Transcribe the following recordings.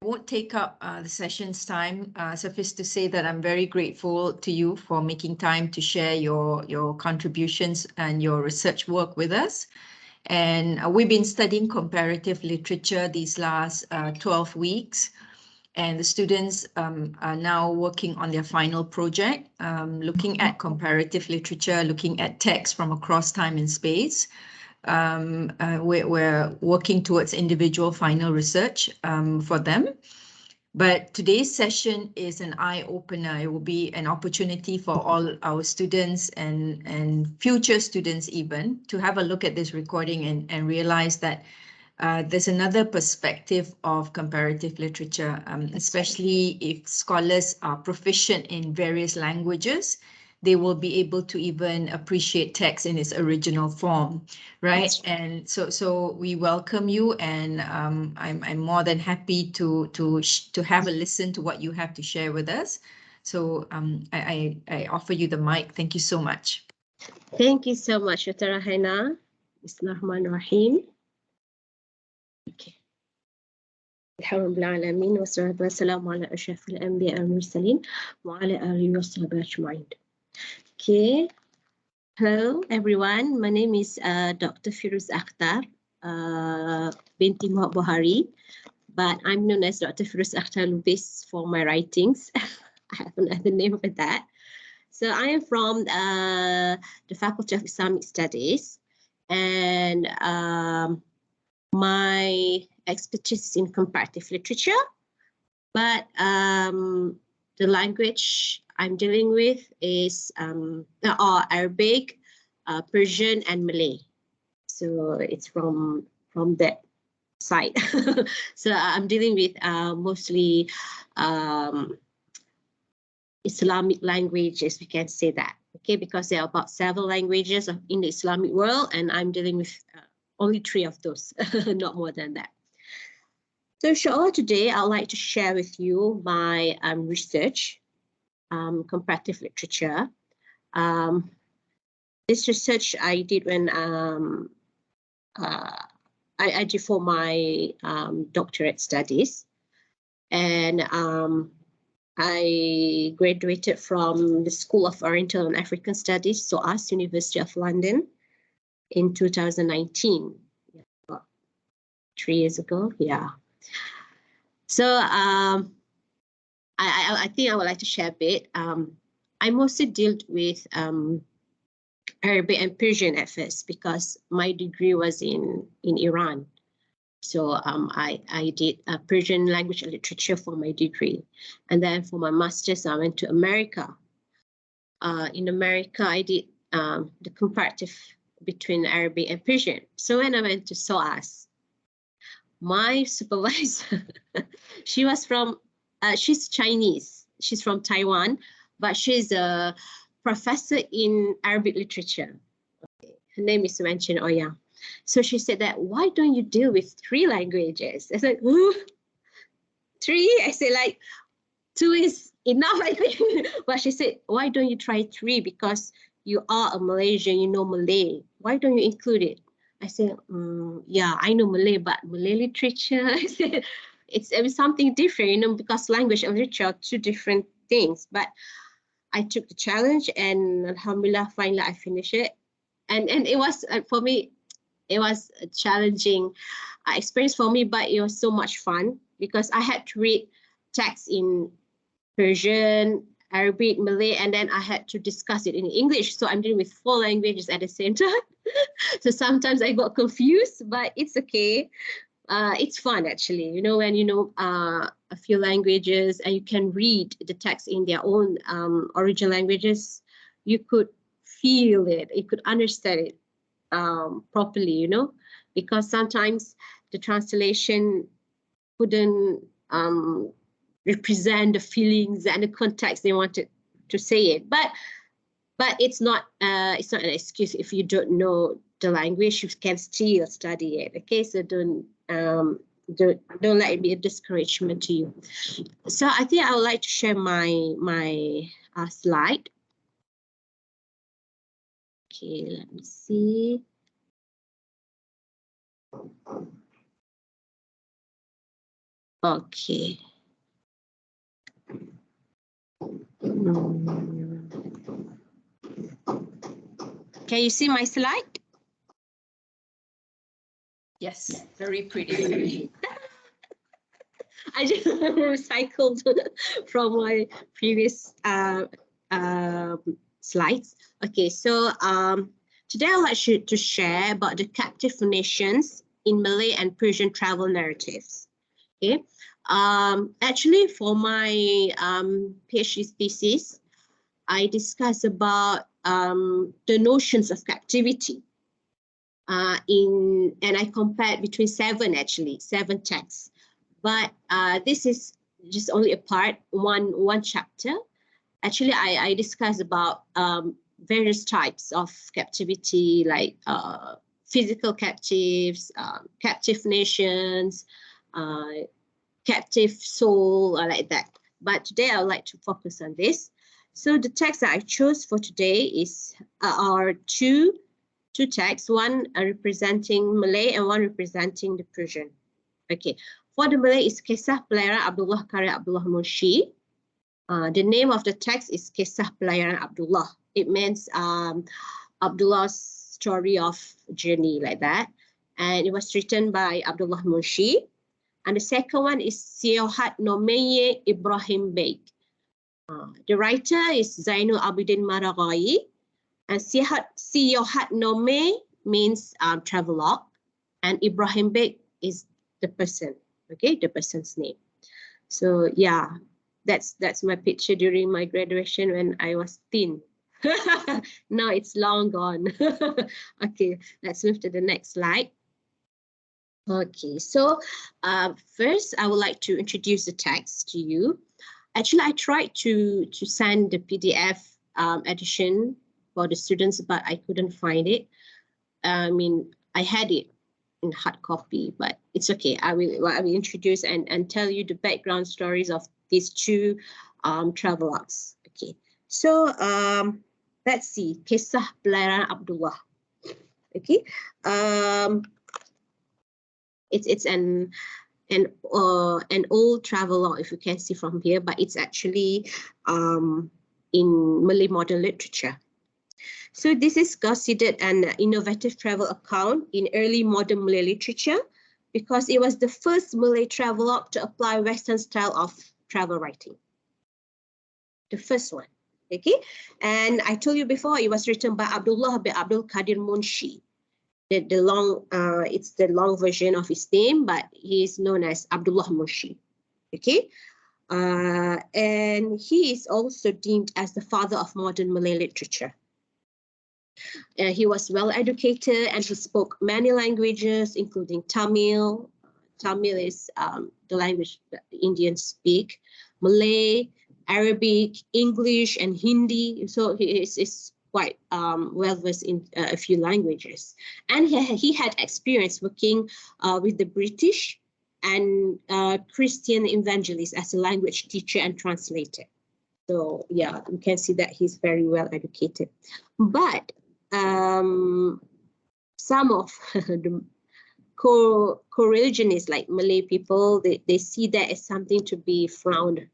won't take up the session's time. Suffice to say that I'm very grateful to you for making time to share your contributions and your research work with us. And we've been studying comparative literature these last 12 weeks. And the students are now working on their final project, looking at comparative literature, looking at texts from across time and space. We're working towards individual final research for them. But today's session is an eye-opener. It will be an opportunity for all our students and future students even to have a look at this recording and realize that there's another perspective of comparative literature, especially if scholars are proficient in various languages. They will be able to even appreciate text in its original form, right? And so we welcome you, and I'm more than happy to have a listen to what you have to share with us. So I offer you the mic. Thank you so much. Thank you so much, Dr. Rahina. Bismillahirrahmanirrahim. Okay. Alhamdulillah, wassalatu wassalamu ala ashrafil anbiya wal mursalin wa ala alihi wa sahbihi ajma'in. Okay. Hello, everyone. My name is Dr. Firuz Akhtar, binti Bohari, but I'm known as Dr. Firuz Akhtar Lubis for my writings. I have another name for that. So I am from the Faculty of Islamic Studies, and my expertise is in comparative literature, but the language I'm dealing with is Arabic, Persian, and Malay. So it's from that side. So I'm dealing with mostly Islamic languages, we can say that, okay, because there are about 7 languages in the Islamic world, and I'm dealing with only 3 of those, not more than that. So inshallah, today I'd like to share with you my research, comparative literature. This research I did when I did for my doctorate studies, and I graduated from the School of Oriental and African Studies, SOAS, University of London, in 2019, about 3 years ago. Yeah. So I think I would like to share a bit. I mostly dealt with Arabic and Persian at first because my degree was in Iran. So I did Persian language and literature for my degree. And then for my master's, I went to America. In America, I did the comparative between Arabic and Persian. So when I went to SOAS, my supervisor, she was from, she's Chinese. She's from Taiwan, but she's a professor in Arabic literature. Okay. Her name is Wenchen Oya. So she said that, why don't you deal with 3 languages? I said, ooh, 3? I said, like, 2 is enough, I think. But she said, why don't you try 3? Because you are a Malaysian, you know Malay. Why don't you include it? I said, yeah, I know Malay, but Malay literature, I said, it's something different, you know, because language and literature are 2 different things. But I took the challenge, and alhamdulillah, finally I finished it. And it was, for me, it was a challenging experience for me, but it was so much fun because I had to read text in Persian, Arabic, Malay, and then I had to discuss it in English. So I'm dealing with 4 languages at the same time. So sometimes I got confused, but it's okay. It's fun, actually. You know, when you know a few languages and you can read the text in their own original languages, you could feel it, you could understand it properly, you know, because sometimes the translation couldn't represent the feelings and the context they wanted to say it. But it's not an excuse. If you don't know the language, you can still study it. Okay, so don't let it be a discouragement to you. So I think I would like to share my slide. Okay, let me see. Okay. Can you see my slide? Yes, very pretty. I just recycled from my previous slides. Okay, so today I'd like to share about the captive nations in Malay and Persian travel narratives. Okay, actually for my PhD thesis, I discussed about the notions of captivity and I compared between seven texts. But this is just only a part, one chapter. Actually, I discussed about various types of captivity, like physical captives, captive nations, captive soul, or like that. But today I would like to focus on this. So the text that I chose for today are two texts, one representing Malay and one representing the Persian. Okay, for the Malay is Kisah Pelayaran Abdullah karya Abdullah Munshi. The name of the text is Kisah Pelayaran Abdullah. It means Abdullah's story of journey, like that. And it was written by Abdullah Munshi. And the second one is Siyohat Nomeye Ibrahim Beg. The writer is Zainul Abidin Maragai. And Siyohat Nome means travelogue. And Ibrahim Beg is the person, okay, the person's name. So yeah, that's my picture during my graduation when I was thin. Now it's long gone. Okay, let's move to the next slide. Okay, so first I would like to introduce the text to you. Actually, I tried to send the PDF edition for the students, but I couldn't find it. I mean, I had it in hard copy, but it's okay. I will introduce and tell you the background stories of these two travelogues. Okay, so let's see, Kisah Pelayaran Abdullah. Okay, it's an old travelogue, if you can see from here, but it's actually in Malay modern literature. So this is considered an innovative travel account in early modern Malay literature because it was the first Malay travelogue to apply Western style of travel writing. The first one, okay? And I told you before, it was written by Abdullah bin Abdul Qadir Munshi. It's the long version of his name, but he is known as Abdullah Munshi, okay? And he is also deemed as the father of modern Malay literature. He was well educated and he spoke many languages, including Tamil. Tamil is the language that the Indians speak, Malay, Arabic, English, and Hindi. So he is quite well versed in a few languages. And he had experience working with the British and Christian evangelists as a language teacher and translator. So yeah, you can see that he's very well educated. But some of the co-religionists like Malay people, they see that as something to be frowned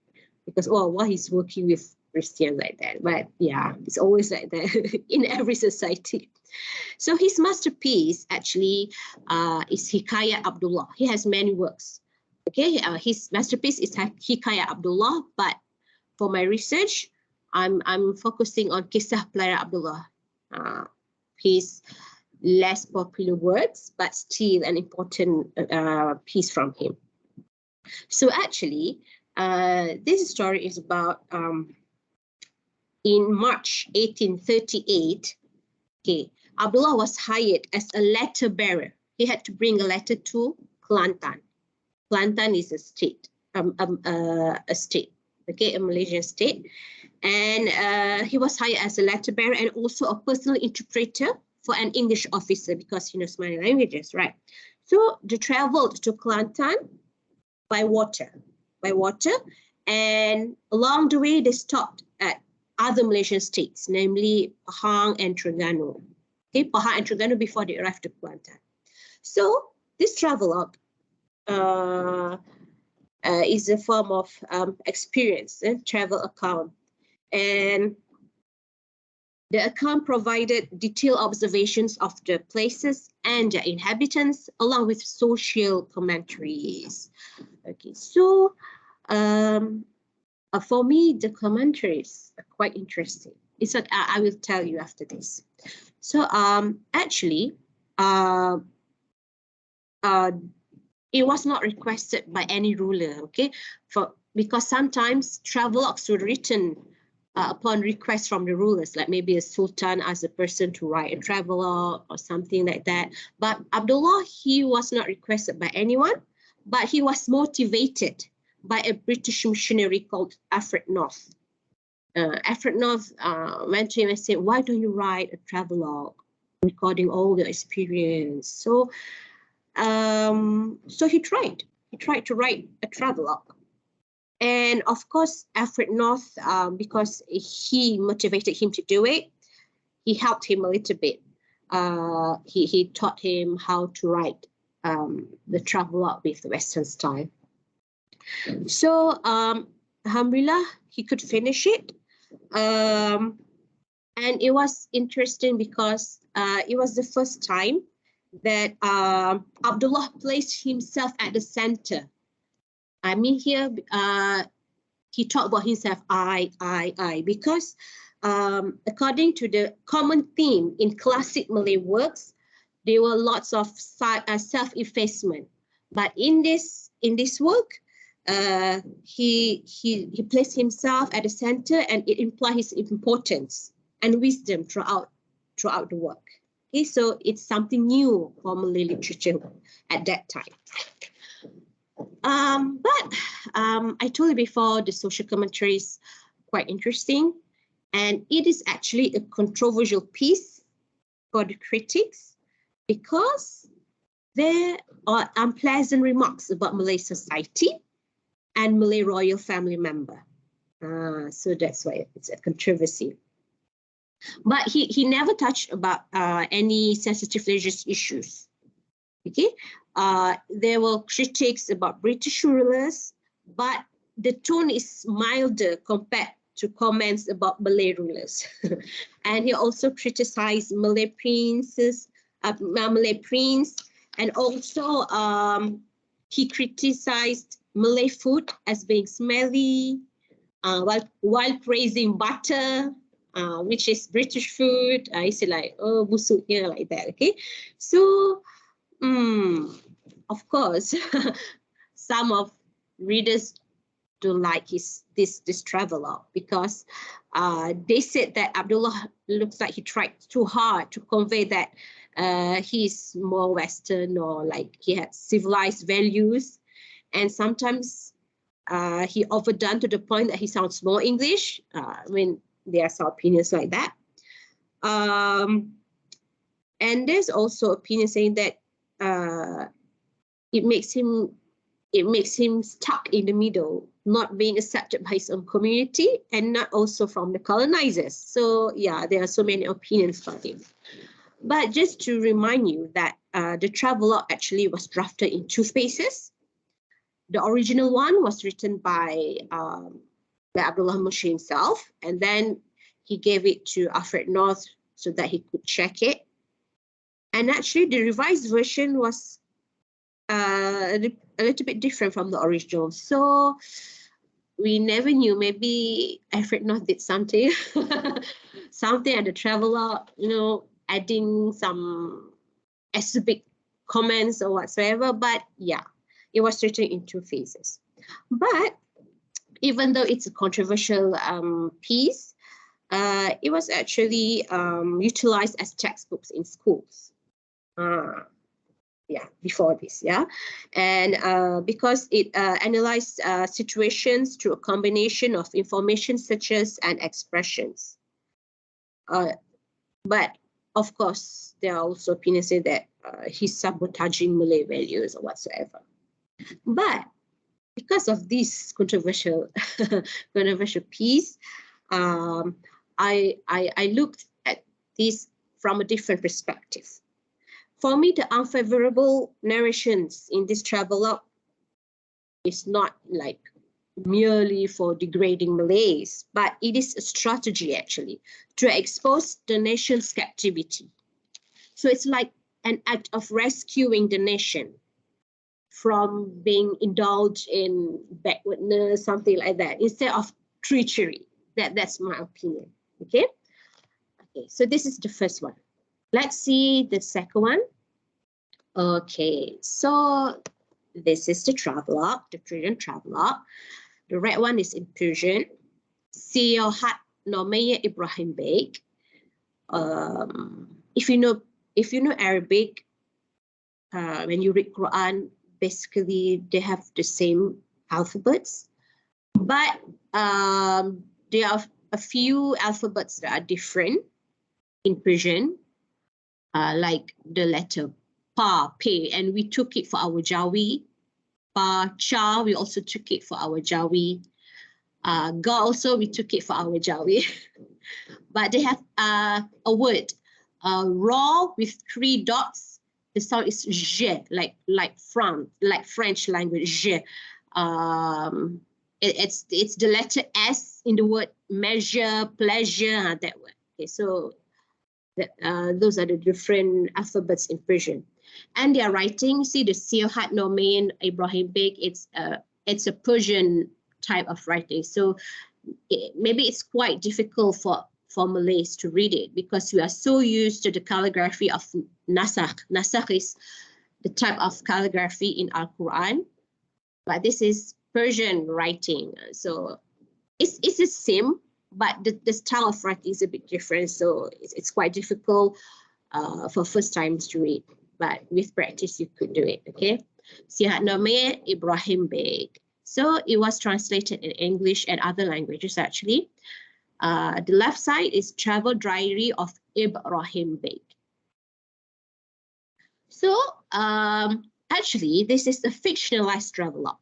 because, oh, why he's working with Christian like that. But yeah, it's always like that in every society. So his masterpiece actually is Hikayat Abdullah. He has many works. Okay, his masterpiece is Hikayat Abdullah, but for my research, I'm focusing on Kisah Pelayaran Abdullah. His less popular works, but still an important piece from him. So actually, this story is about in March 1838, okay, Abdullah was hired as a letter bearer. He had to bring a letter to Kelantan. Kelantan is a state, okay, a Malaysian state. And he was hired as a letter bearer and also a personal interpreter for an English officer because he knows many languages, right? So they traveled to Kelantan by water, and along the way they stopped at other Malaysian states, namely Pahang and Terengganu. Okay, Pahang and Terengganu before they arrived to Kelantan. So this travelogue is a form of experience, travel account. And the account provided detailed observations of the places and their inhabitants, along with social commentaries. Okay, so for me, the commentaries are quite interesting. It's what I will tell you after this. So actually, it was not requested by any ruler, okay? Because sometimes travelogues were written upon request from the rulers, like maybe a sultan asked a person to write a travelogue or something like that. But Abdullah, he was not requested by anyone, but he was motivated by a British missionary called Alfred North. Alfred North went to him and said, why don't you write a travelogue recording all your experience? So he tried to write a travelogue. And of course, Alfred North, because he motivated him to do it, he helped him a little bit. He taught him how to write the travelogue with the Western style. So alhamdulillah, he could finish it. And it was interesting because it was the first time that Abdullah placed himself at the center. I mean, here he talked about himself, I, because according to the common theme in classic Malay works, there were lots of self-effacement. But in this work, he placed himself at the center, and it implies his importance and wisdom throughout the work. Okay, so it's something new for Malay literature at that time. But I told you before, the social commentary is quite interesting, and it is actually a controversial piece for the critics because there are unpleasant remarks about Malay society and Malay royal family member. So that's why it's a controversy. But he never touched about any sensitive religious issues. Okay, there were critiques about British rulers, but the tone is milder compared to comments about Malay rulers. And he also criticized Malay princes, Malay prince, and also he criticized Malay food as being smelly, while praising butter, which is British food. I say like, oh, busuk here, like that. Okay, so of course, some of readers don't like this travelogue because they said that Abdullah looks like he tried too hard to convey that he's more Western, or like he had civilized values, and sometimes he overdone to the point that he sounds more English. When there are some opinions like that, and there's also opinion saying that it makes him stuck in the middle, not being accepted by his own community and not also from the colonizers. So yeah, there are so many opinions about him. But just to remind you that the travelogue actually was drafted in 2 phases. The original one was written by Abdullah Mushi himself, and then he gave it to Alfred North so that he could check it. And actually, the revised version was a little bit different from the original. So we never knew. Maybe Alfred North did something, something at the travelogue, adding some exhibit comments or whatsoever. But yeah, it was written in 2 phases. But even though it's a controversial piece, it was actually utilized as textbooks in schools. Before this, and because it analyzed situations through a combination of information such as and expressions. But of course, there are also opinions say that he's sabotaging Malay values or whatsoever. But because of this controversial piece, I looked at this from a different perspective. For me, the unfavorable narrations in this travelogue It's not like merely for degrading Malays, but it is a strategy actually to expose the nation's captivity. So it's like an act of rescuing the nation from being indulged in backwardness, something like that, instead of treachery. That's my opinion. Okay. Okay. So this is the first one. Let's see the second one. Okay. So this is the travelogue, the Persian travelogue. The red one is in Persian. Siyohat Nomeye Ibrahim Beg. If you know Arabic, when you read Quran, basically they have the same alphabets, but there are a few alphabets that are different in Persian, like the letter Pa, Pe, and we took it for our Jawi. Pa, Cha, we also took it for our Jawi. Ga also, we took it for our Jawi. But they have a word, raw with 3 dots. The sound is je, like French language, je. It's the letter S in the word measure, pleasure, that word. Okay, so those are the different alphabets in Persian. And their writing, see the Siyohat Nomain Ibrahim Beg, it's a Persian type of writing. So maybe it's quite difficult for Malays to read it because we are so used to the calligraphy of Nasakh. Nasakh is the type of calligraphy in Al-Quran, but this is Persian writing. So it's the same, but the style of writing is a bit different. So it's quite difficult for first times to read, but with practice you could do it. Okay. Siyohat Ibrahim Beg. So it was translated in English and other languages actually. The left side is Travel Diary of Ibrahim Beg. So actually this is a fictionalized travelogue.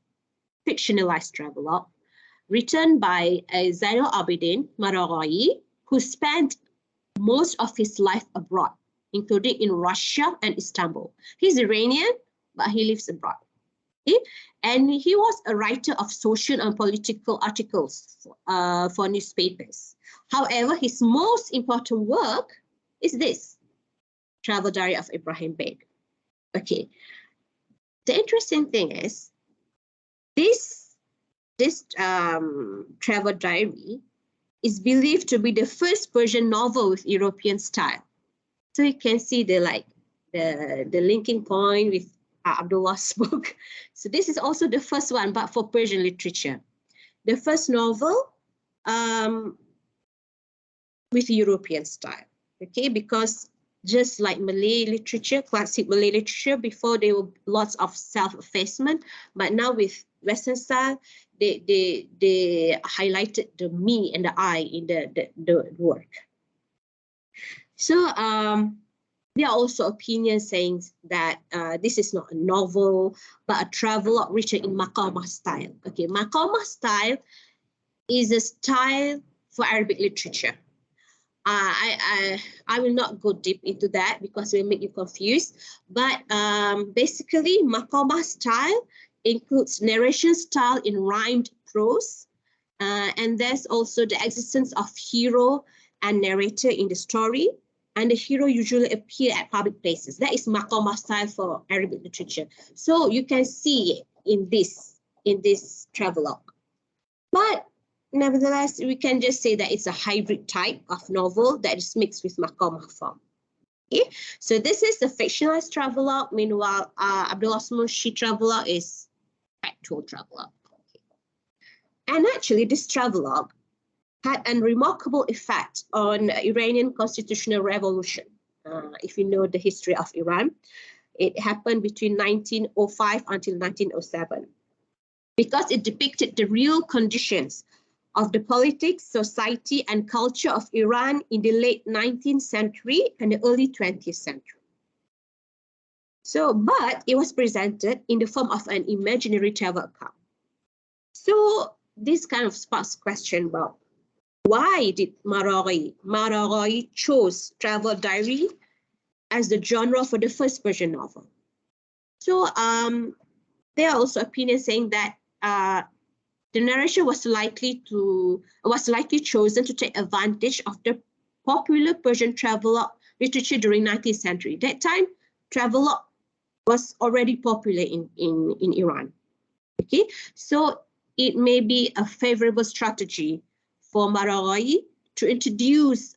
Written by Zainal Abidin Maraghai, who spent most of his life abroad, including in Russia and Istanbul. He's Iranian, but he lives abroad. Okay? And he was a writer of social and political articles for newspapers. However, his most important work is this, Travel Diary of Ibrahim Beg. Okay. The interesting thing is, this travel diary is believed to be the first Persian novel with European style. So you can see the linking point with Abdullah's book. So this is also the first one, but for Persian literature. The first novel with European style, okay? Because just like Malay literature, classic Malay literature, before there were lots of self-effacement, but now with Western style, they highlighted the me and the I in the work. So there are also opinions saying that this is not a novel, but a travelogue written in Maqamah style. Okay, Maqamah style is a style for Arabic literature. I will not go deep into that because it will make you confused. But basically, Maqamah style includes narration style in rhymed prose. And there's also the existence of hero and narrator in the story. And the hero usually appear at public places. That is Maqamah style for Arabic literature. So you can see it in this travelogue. But nevertheless, we can just say that it's a hybrid type of novel that is mixed with Maqamah form. Okay, so this is the fictionalized travelogue. Meanwhile, Abdullah Smushi travelogue is actual travelogue. Okay. And actually, this travelogue had a remarkable effect on Iranian constitutional revolution. If you know the history of Iran, it happened between 1905 until 1907 because it depicted the real conditions of the politics, society, and culture of Iran in the late 19th century and the early 20th century. So, but it was presented in the form of an imaginary travel account. So this kind of sparks question about why did Maraghai chose travel diary as the genre for the first Persian novel? So there are also opinions saying that the narration was likely chosen to take advantage of the popular Persian travelogue literature during 19th century. That time, travelogue was already popular in Iran. Okay, so it may be a favorable strategy for Maraghi to introduce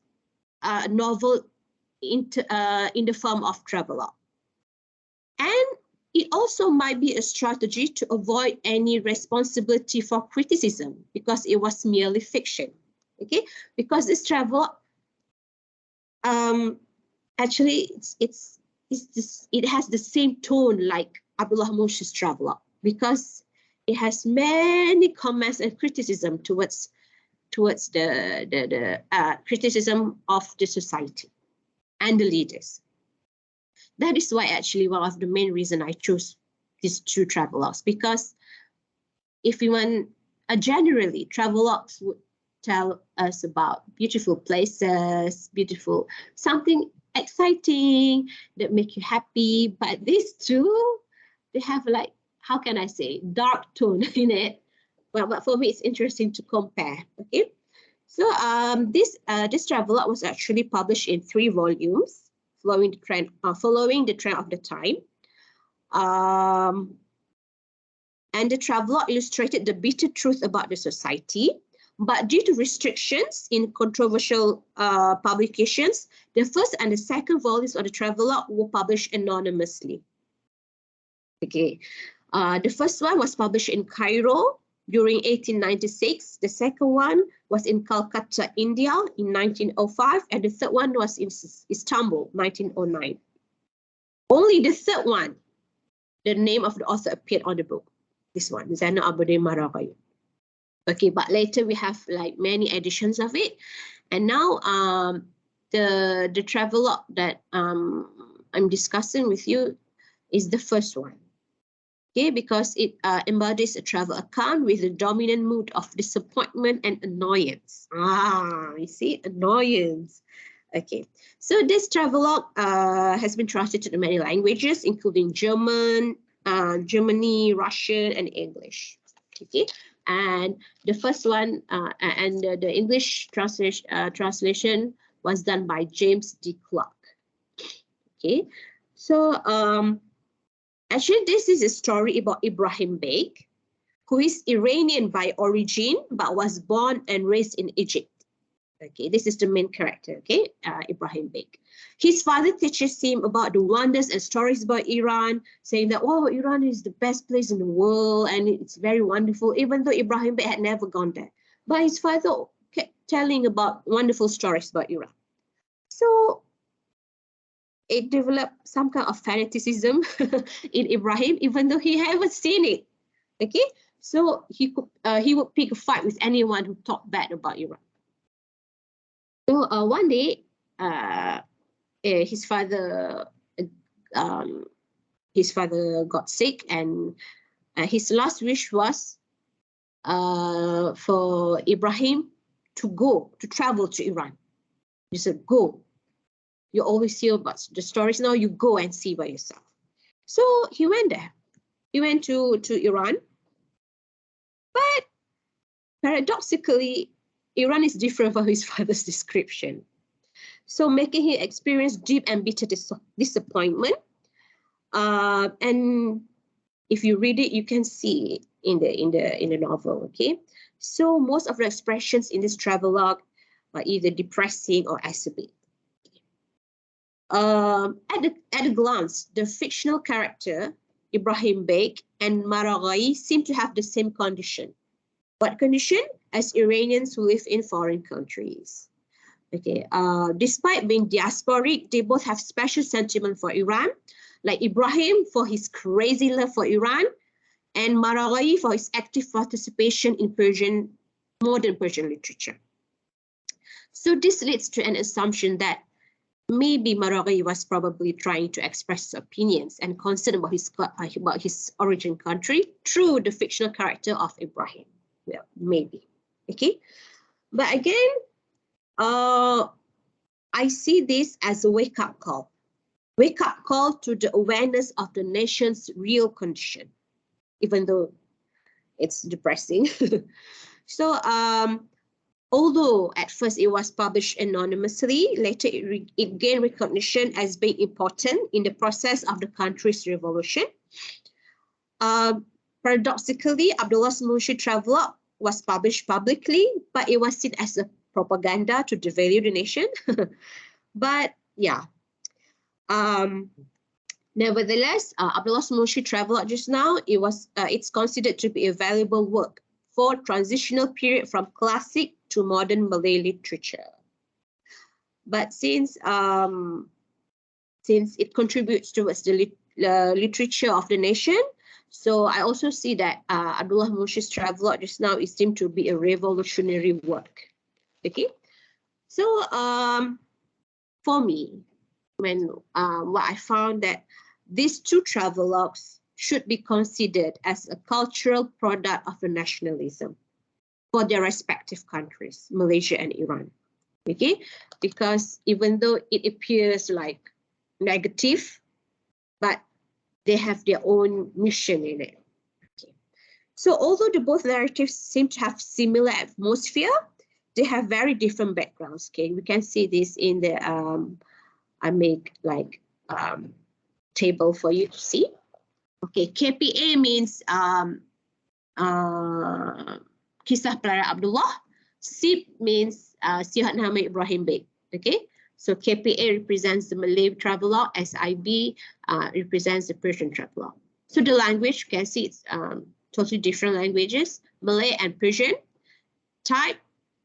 a novel in the form of travelogue. And it also might be a strategy to avoid any responsibility for criticism because it was merely fiction. Okay, because this travelogue, actually, it has the same tone like Abdullah Moshe's travelogue because it has many comments and criticism towards the criticism of the society and the leaders. That is why actually one of the main reason I chose these two travelogues, because if we want, generally travelogues would tell us about beautiful places, something exciting that make you happy. But these two, they have like, how can I say, dark tone in it. But for me, it's interesting to compare. Okay, so this travelogue was actually published in 3 volumes. Following the trend of the time. And the travelogue illustrated the bitter truth about the society. But due to restrictions in controversial publications, the first and the second volumes of the travelogue were published anonymously. Okay, the first one was published in Cairo during 1896. The second one was in Calcutta, India in 1905. And the third one was in Istanbul, 1909. Only the third one, the name of the author appeared on the book. This one, Zainal Abidin Maraghi. Okay, but later we have like many editions of it. And now the travelogue that I'm discussing with you is the first one. Okay, because it embodies a travel account with a dominant mood of disappointment and annoyance. You see, annoyance. Okay, so this travelogue has been translated to many languages, including German, Germany, Russian, and English. Okay, and the first one and the English translation was done by James D. Clark. Okay, so actually, this is a story about Ibrahim Beg, who is Iranian by origin, but was born and raised in Egypt. Okay, this is the main character, okay, Ibrahim Beg. His father teaches him about the wonders and stories about Iran, saying that, oh, Iran is the best place in the world and it's very wonderful, even though Ibrahim Beg had never gone there. But his father kept telling about wonderful stories about Iran. So it developed some kind of fanaticism in Ibrahim, even though he haven't seen it. Okay, so he would pick a fight with anyone who talked bad about Iran. So one day, his father got sick, and his last wish was for Ibrahim to travel to Iran. He said, "Go. You always hear about the stories. Now you go and see by yourself." So he went there. He went to Iran. But paradoxically, Iran is different from his father's description. So making him experience deep and bitter disappointment. And if you read it, you can see in the novel. Okay. So most of the expressions in this travelogue are either depressing or acerbic. At a glance, the fictional character, Ibrahim Beg and Maraghi, seem to have the same condition. What condition? As Iranians who live in foreign countries. Okay. Despite being diasporic, they both have special sentiment for Iran, like Ibrahim for his crazy love for Iran, and Maraghi for his active participation in modern Persian literature. So this leads to an assumption that maybe Maraghi was probably trying to express his opinions and concern about his origin country through the fictional character of Ibrahim. Well, maybe. Okay. But again, I see this as a wake-up call. Wake-up call to the awareness of the nation's real condition. Even though it's depressing. So although at first it was published anonymously, later it gained recognition as being important in the process of the country's revolution. Paradoxically, Abdullah's Munshi Travelogue was published publicly, but it was seen as a propaganda to devalue the nation. But yeah, nevertheless, Abdullah's Munshi Travelogue just now, it's considered to be a valuable work for transitional period from classic to modern Malay literature. But since it contributes towards the literature of the nation, so I also see that Abdullah Munshi's Travelogue just now is deemed to be a revolutionary work. Okay, so for me, when what I found that these two travelogues should be considered as a cultural product of the nationalism for their respective countries, Malaysia and Iran. Okay, because even though it appears like negative, but they have their own mission in it. Okay. So although the both narratives seem to have similar atmosphere, they have very different backgrounds. Okay, we can see this in the I make like table for you to see. Okay, KPA means Kisah Pelara Abdullah. SIB means Sihat Nama Ibrahim Beg. Okay, so KPA represents the Malay Travelogue, SIB represents the Persian Travelogue. So the language, you can see it's totally different languages, Malay and Persian. Type,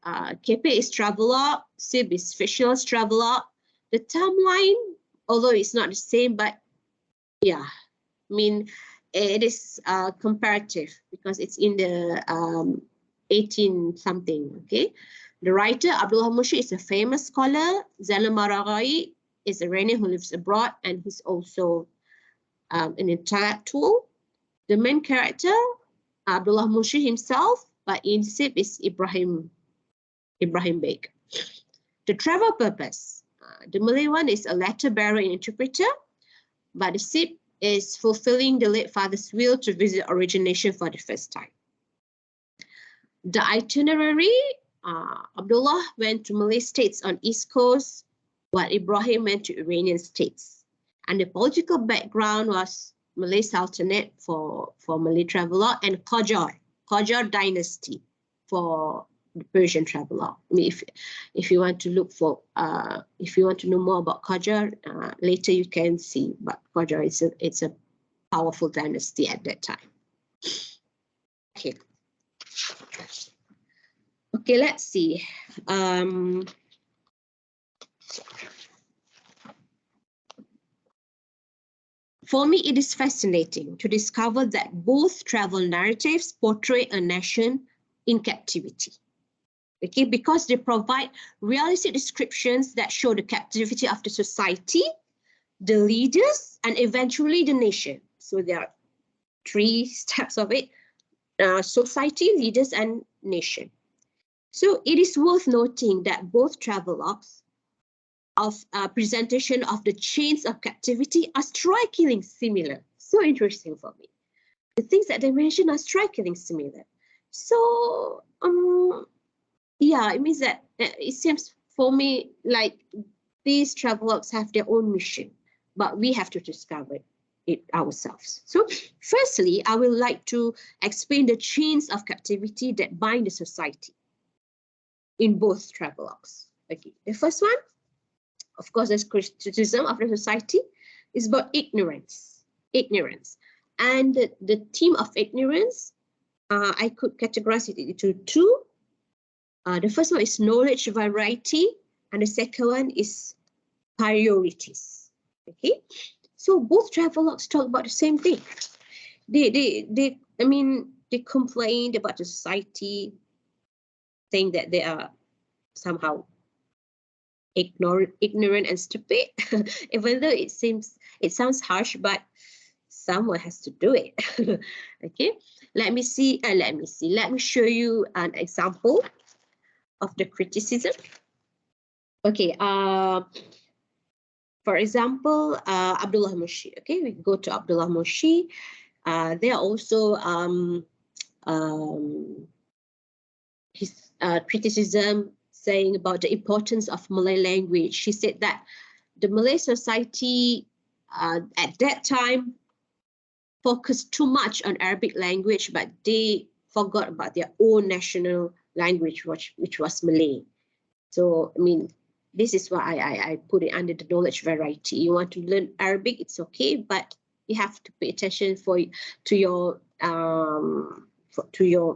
KPA is Travelogue, SIB is fictional Travelogue. The timeline, although it's not the same, but yeah, I mean, it is comparative because it's in the 18 something, okay? The writer, Abdullah Munshi, is a famous scholar. Zainal Maraghai is a Iranian who lives abroad, and he's also an intellectual. The main character, Abdullah Munshi himself, but in SIB is Ibrahim Beg. The travel purpose, the Malay one is a letter bearer and interpreter, but the SIB is fulfilling the late father's will to visit origination for the first time. The itinerary, Abdullah went to Malay states on East Coast, while Ibrahim went to Iranian states. And the political background was Malay Sultanate for Malay Travelogue and Qajar dynasty for the Persian Travelogue. I mean, if you want to look for, if you want to know more about Qajar, later you can see. But Qajar it's a powerful dynasty at that time. Okay. Okay, let's see. For me, it is fascinating to discover that both travel narratives portray a nation in captivity. Okay, because they provide realistic descriptions that show the captivity of the society, the leaders, and eventually the nation. So there are three steps of it: society, leaders, and nation. So it is worth noting that both travelogues of presentation of the chains of captivity are strikingly similar. So interesting for me. The things that they mention are strikingly similar. So yeah, it means that it seems for me like these travelogues have their own mission, but we have to discover it ourselves. So firstly, I would like to explain the chains of captivity that bind the society in both travelogues. Okay, the first one, of course, there's criticism of the society, is about ignorance. And the theme of ignorance, I could categorize it into two. The first one is knowledge variety, and the second one is priorities. Okay, so both travelogues talk about the same thing. They complained about the society, saying that they are somehow ignorant and stupid. Even though it sounds harsh, but someone has to do it. Okay, let me show you an example of the criticism. Okay, for example, Abdullah Munshi. Okay, we go to Abdullah Munshi. They are also his criticism saying about the importance of Malay language. He said that the Malay society at that time focused too much on Arabic language, but they forgot about their own national language, which was Malay. So, I mean, this is why I put it under the knowledge variety. You want to learn Arabic, it's okay, but you have to pay attention to your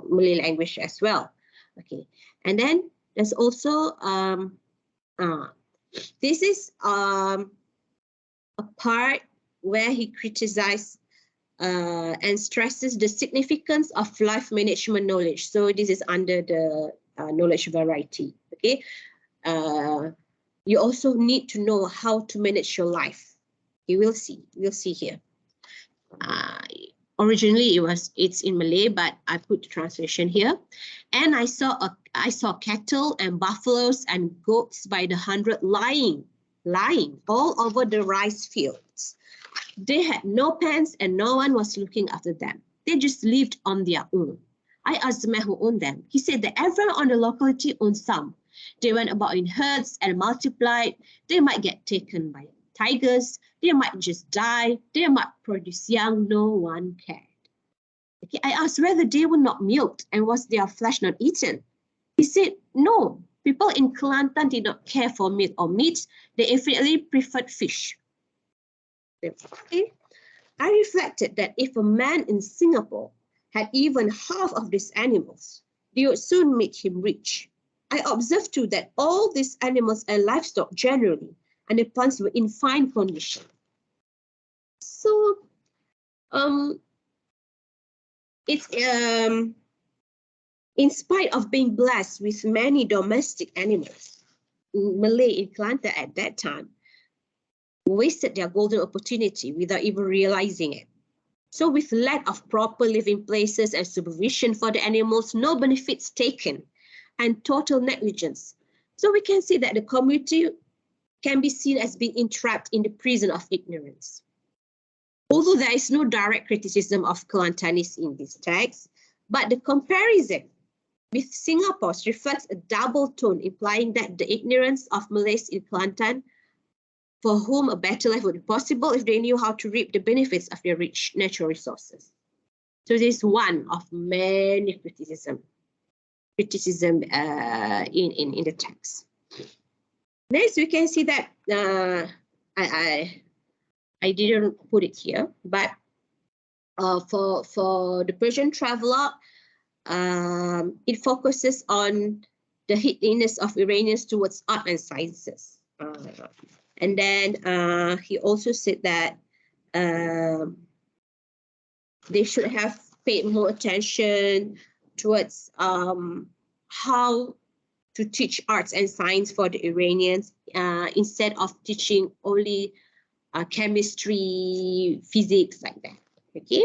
Malay language as well. Okay, and then there's also this is a part where he criticized and stresses the significance of life management knowledge. So this is under the knowledge variety. Okay, you also need to know how to manage your life. You will see. We'll see here. Originally it's in Malay, but I put the translation here. And I saw cattle and buffaloes and goats by the hundred lying all over the rice fields. They had no pens and no one was looking after them. They just lived on their own. I asked the man who owned them. He said that everyone on the locality owned some. They went about in herds and multiplied. They might get taken by tigers. They might just die. They might produce young. No one cared. Okay, I asked whether they were not milked and was their flesh not eaten. He said, no. People in Kelantan did not care for milk or meat. They infinitely preferred fish. Okay. I reflected that if a man in Singapore had even half of these animals, they would soon make him rich. I observed too that all these animals and livestock generally and the plants were in fine condition. So, it's in spite of being blessed with many domestic animals, Malay in Kelantan at that time wasted their golden opportunity without even realizing it. So with lack of proper living places and supervision for the animals, no benefits taken, and total negligence. So we can see that the community can be seen as being entrapped in the prison of ignorance. Although there is no direct criticism of Kelantanese in this text, but the comparison with Singapore reflects a double tone, implying that the ignorance of Malays in Kelantan, for whom a better life would be possible if they knew how to reap the benefits of their rich natural resources. So this is one of many criticism in the text. Next, we can see that I didn't put it here, but for the Persian traveler, it focuses on the heediness of Iranians towards art and sciences. And then he also said that they should have paid more attention towards how to teach arts and science for the Iranians instead of teaching only chemistry, physics, like that. Okay.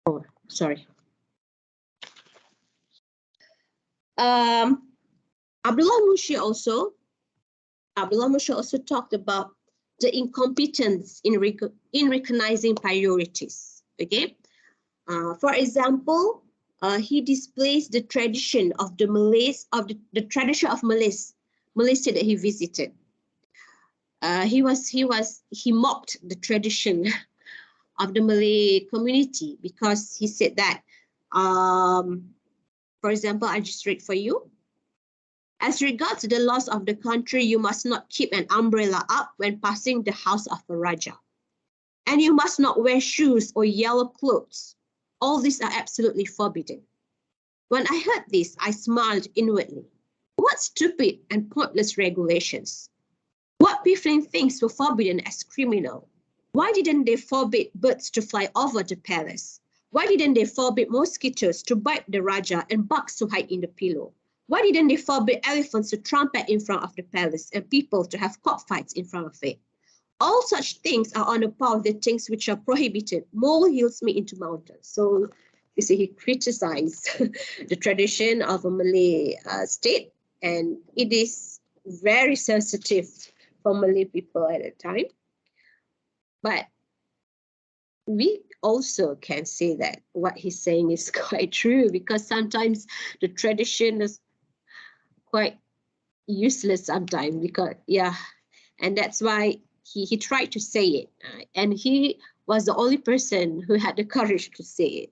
Oh, sorry. Abdullah Mushi also talked about the incompetence in recognizing priorities. Okay. For example, he displays the tradition of the Malays, the tradition of Malaysia that he visited. He mocked the tradition of the Malay community because he said that, for example, I just read for you. As regards the laws of the country, you must not keep an umbrella up when passing the house of a Raja. And you must not wear shoes or yellow clothes. All these are absolutely forbidden. When I heard this, I smiled inwardly. What stupid and pointless regulations. What piffling things were forbidden as criminal? Why didn't they forbid birds to fly over the palace? Why didn't they forbid mosquitoes to bite the Raja and bugs to hide in the pillow? Why didn't they forbid elephants to trumpet in front of the palace and people to have cockfights in front of it? All such things are on a par with the things which are prohibited. Molehills me into mountains. So you see, he criticized the tradition of a Malay state, and it is very sensitive for Malay people at the time. But we also can say that what he's saying is quite true, because sometimes the tradition is quite useless sometimes, because and that's why he tried to say it, and he was the only person who had the courage to say it.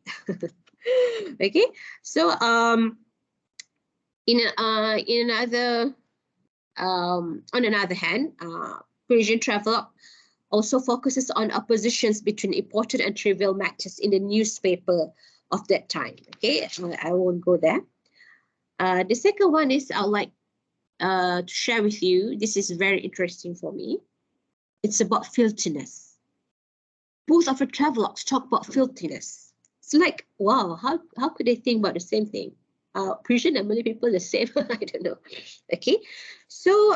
Okay, so on another hand, Persian travelogue also focuses on oppositions between important and trivial matters in the newspaper of that time. Okay, I won't go there. The second one is I'd like to share with you. This is very interesting for me. It's about filthiness. Both of the travelogues talk about filthiness. It's like, wow, how could they think about the same thing? Persian and Malay people the same? I don't know. Okay, so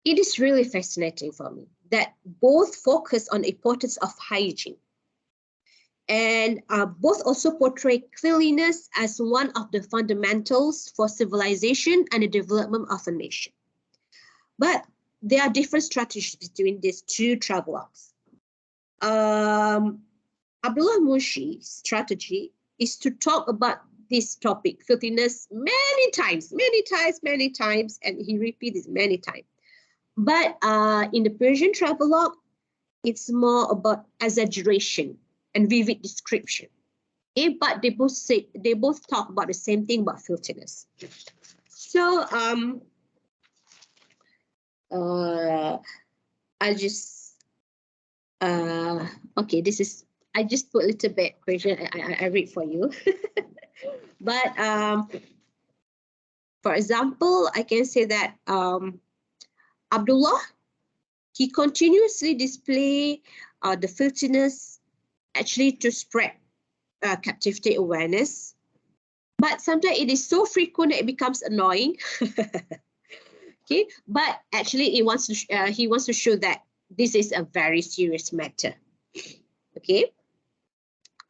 it is really fascinating for me that both focus on the importance of hygiene, and both also portray cleanliness as one of the fundamentals for civilization and the development of a nation. But there are different strategies between these two travelogues. Abdullah Mushi's strategy is to talk about this topic, filthiness, many times, and he repeats it many times. But in the Persian travelogue, it's more about exaggeration and vivid description. Okay? But they both talk about the same thing, about filthiness. So I just okay, this is, I just put a little bit Persian. I read for you. But for example, I can say that Abdullah, he continuously display the filthiness actually to spread captivity awareness. But sometimes it is so frequent that it becomes annoying. Okay, but actually he wants to show that this is a very serious matter. Okay,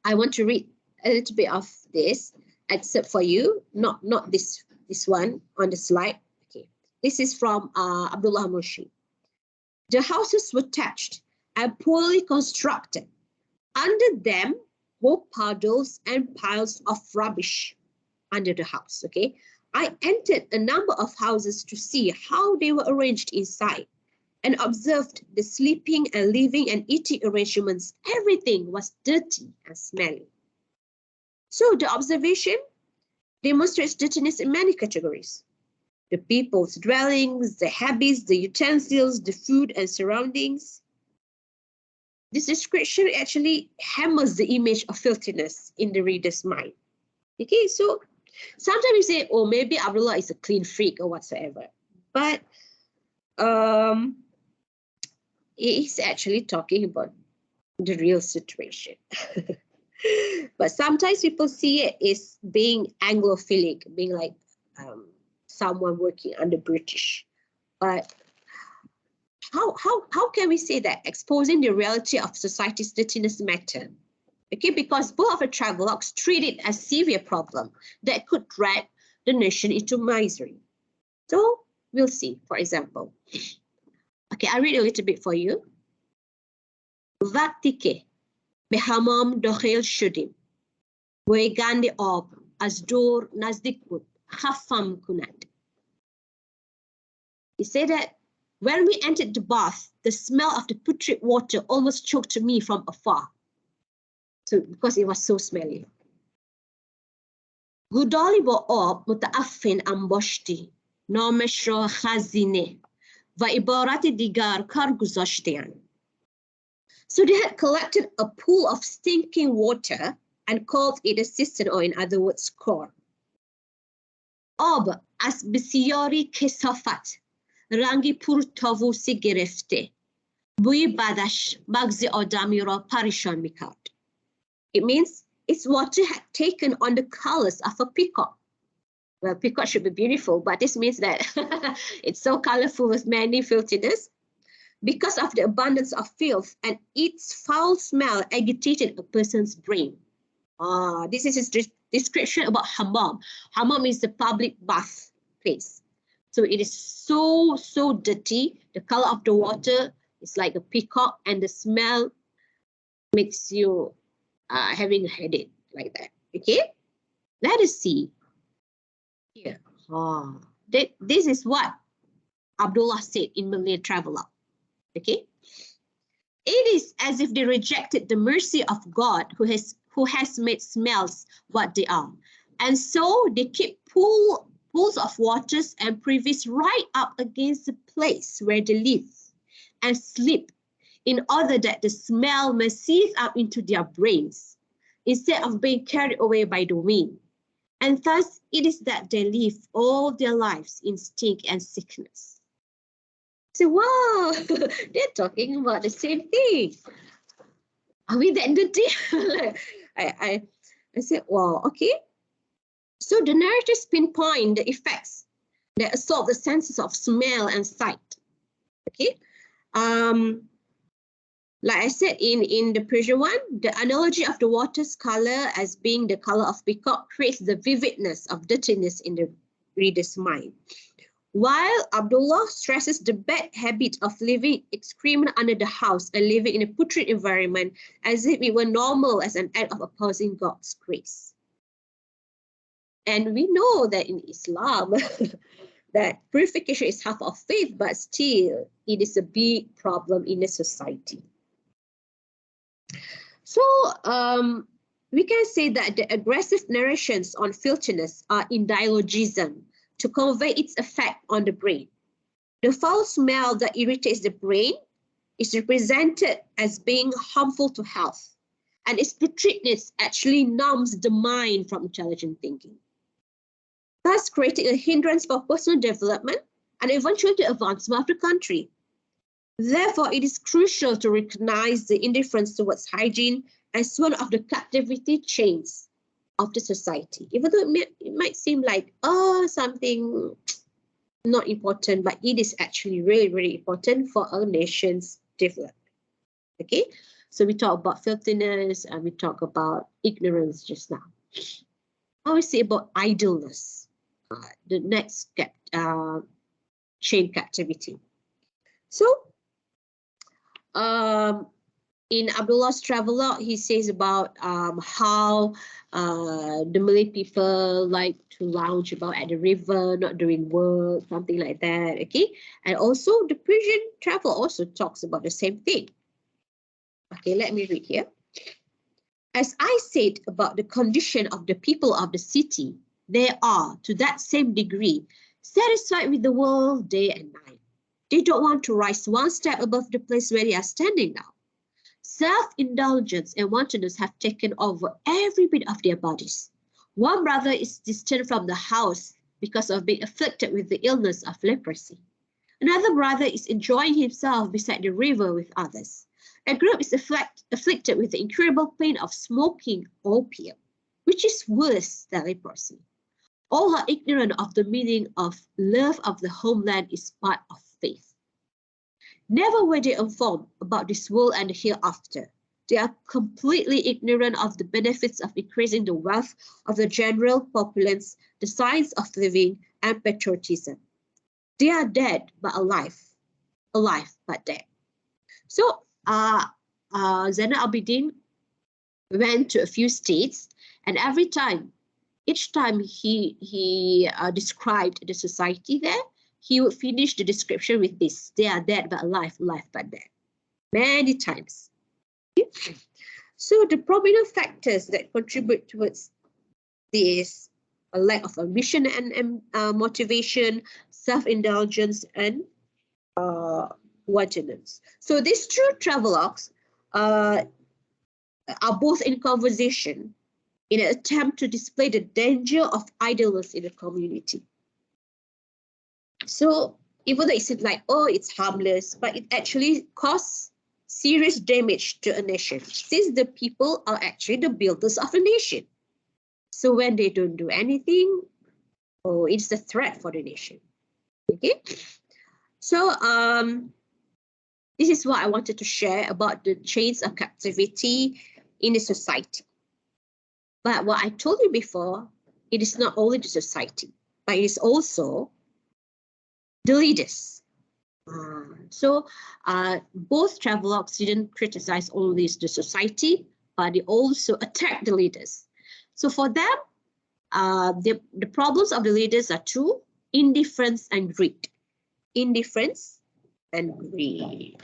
I want to read a little bit of this excerpt for you, not this one on the slide. Okay, this is from Abdullah Mushi. The houses were thatched and poorly constructed. Under them were puddles and piles of rubbish under the house. Okay, I entered a number of houses to see how they were arranged inside, and observed the sleeping and living and eating arrangements. Everything was dirty and smelly. So the observation demonstrates dirtiness in many categories: the people's dwellings, the habits, the utensils, the food and surroundings. This description actually hammers the image of filthiness in the reader's mind. Okay, so sometimes we say, oh, maybe Abdullah is a clean freak or whatsoever, but he's actually talking about the real situation. But sometimes people see it as being Anglophilic, being like someone working under British. But how can we say that? Exposing the reality of society's dirtiness matter. Okay, because both of the travelogues treat it as a severe problem that could drag the nation into misery. So we'll see, for example. Okay, I read a little bit for you. Vaktike behamam dokhil shudim. Wegande ob az dur nazdik bud khafam kunad. He said that when we entered the bath, the smell of the putrid water almost choked me from afar. So because it was so smelly. Gudali bo ob mutaaffin amboshti nameshro khazine va ibarati digar kar guzashtian. So they had collected a pool of stinking water and called it a cistern, or in other words, kor. Ob as bisiyari kesafat rangi pur tavusi gerefte buyi badash bagzi adami ra parishan mikard. It means its water had taken on the colors of a peacock. Well, peacock should be beautiful, but this means that it's so colorful with many filthiness. Because of the abundance of filth, and its foul smell agitated a person's brain. This is his description about hammam. Hammam is the public bath place. So it is so dirty. The color of the water is like a peacock, and the smell makes you having a headache like that. Okay, let us see here. This is what Abdullah said in Malay Travelogue. Okay, it is as if they rejected the mercy of God who has made smells what they are, and so they keep pools of waters and privies right up against the place where they live and sleep, in order that the smell may seep up into their brains instead of being carried away by the wind. And thus it is that they live all their lives in stink and sickness. So, wow, they're talking about the same thing. Are we that dirty? I said, wow, okay. So the narrators pinpoint the effects that assault the senses of smell and sight. Okay. Like I said in the Persian one, the analogy of the water's color as being the color of peacock creates the vividness of dirtiness in the reader's mind. While Abdullah stresses the bad habit of living excrement under the house and living in a putrid environment as if it were normal as an act of opposing God's grace. And we know that in Islam, that purification is half of faith, but still it is a big problem in a society. So we can say that the aggressive narrations on filthiness are in dialogism to convey its effect on the brain. The foul smell that irritates the brain is represented as being harmful to health, and its putridness actually numbs the mind from intelligent thinking, thus creating a hindrance for personal development and eventually the advancement of the country. Therefore, it is crucial to recognize the indifference towards hygiene as one of the captivity chains of the society. Even though it might seem like, something not important, but it is actually really, really important for a nation's development. Okay, so we talk about filthiness and we talk about ignorance just now. How we say about idleness, the next chain captivity. So, in Abdullah's Travelogue, he says about how the Malay people like to lounge about at the river, not doing work, something like that, okay? And also the Persian travel also talks about the same thing. Okay, let me read here. As I said about the condition of the people of the city, they are, to that same degree, satisfied with the world day and night. They don't want to rise one step above the place where they are standing now. Self-indulgence and wantonness have taken over every bit of their bodies. One brother is distant from the house because of being afflicted with the illness of leprosy. Another brother is enjoying himself beside the river with others. A group is afflicted with the incurable pain of smoking opium, which is worse than leprosy. All are ignorant of the meaning of love of the homeland is part of faith. Never were they informed about this world and the hereafter. They are completely ignorant of the benefits of increasing the wealth of the general populace, the science of living, and patriotism. They are dead but alive, alive but dead. So, Zainal Abidin went to a few states, and each time he described the society there, he would finish the description with this: they are dead but alive, alive but dead. Many times. So the prominent factors that contribute towards this: a lack of ambition and motivation, self-indulgence, and wantonness. So these two travelogues are both in conversation in an attempt to display the danger of idleness in the community. So even though it seems like, it's harmless, but it actually causes serious damage to a nation, since the people are actually the builders of a nation. So when they don't do anything, it's a threat for the nation. Okay, so this is what I wanted to share about the chains of captivity in a society. But what I told you before, it is not only the society, but it is also the leaders. Both travelogues didn't criticize only the society, but they also attacked the leaders. So for them, the problems of the leaders are two: indifference and greed. Indifference and greed.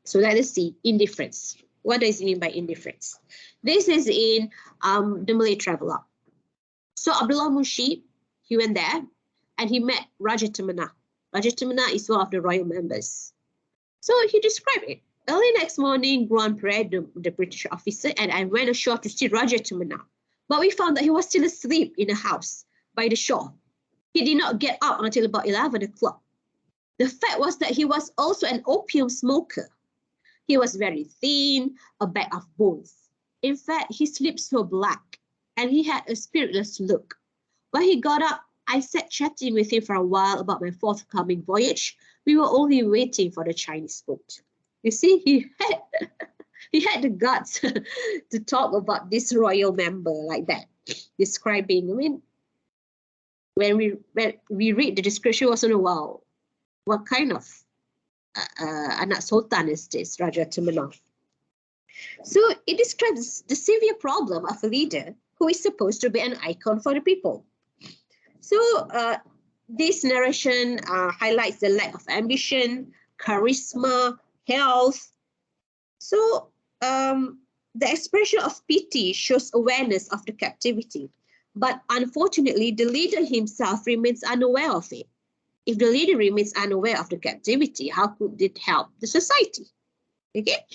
So let us see indifference. What does it mean by indifference? This is in the Malay travelogue. So Abdullah Mushi, he went there and he met Raja Temena. Raja Temena is one of the royal members. So he described it. Early next morning, Grand Parade, the British officer, and I went ashore to see Raja Temena. But we found that he was still asleep in a house by the shore. He did not get up until about 11 o'clock. The fact was that he was also an opium smoker. He was very thin, a bag of bones. In fact, his lips were black, and he had a spiritless look. When he got up, I sat chatting with him for a while about my forthcoming voyage. We were only waiting for the Chinese boat. You see, he had the guts to talk about this royal member like that, describing. I mean, when we read the description, we also know, wow, what kind of anak sultan is this, Raja Temena? So it describes the severe problem of a leader who is supposed to be an icon for the people. So this narration highlights the lack of ambition, charisma, health. So the expression of pity shows awareness of the captivity. But unfortunately, the leader himself remains unaware of it. If the leader remains unaware of the captivity, how could it help the society? Okay?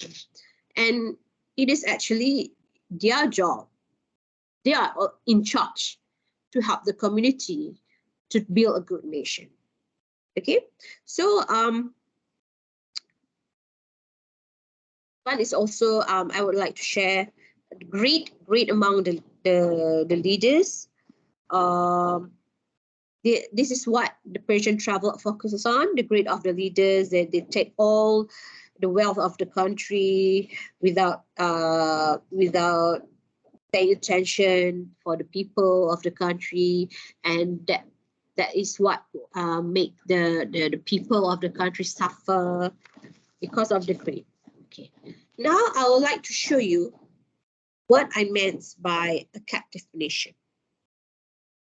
And it is actually their job. They are in charge to help the community to build a good nation. Okay? So one is also, I would like to share great among the leaders. This is what the Persian travel focuses on, the greed of the leaders. They take all the wealth of the country without paying attention for the people of the country, and that is what make the people of the country suffer because of the greed. Okay. Now I would like to show you what I meant by a captive nation.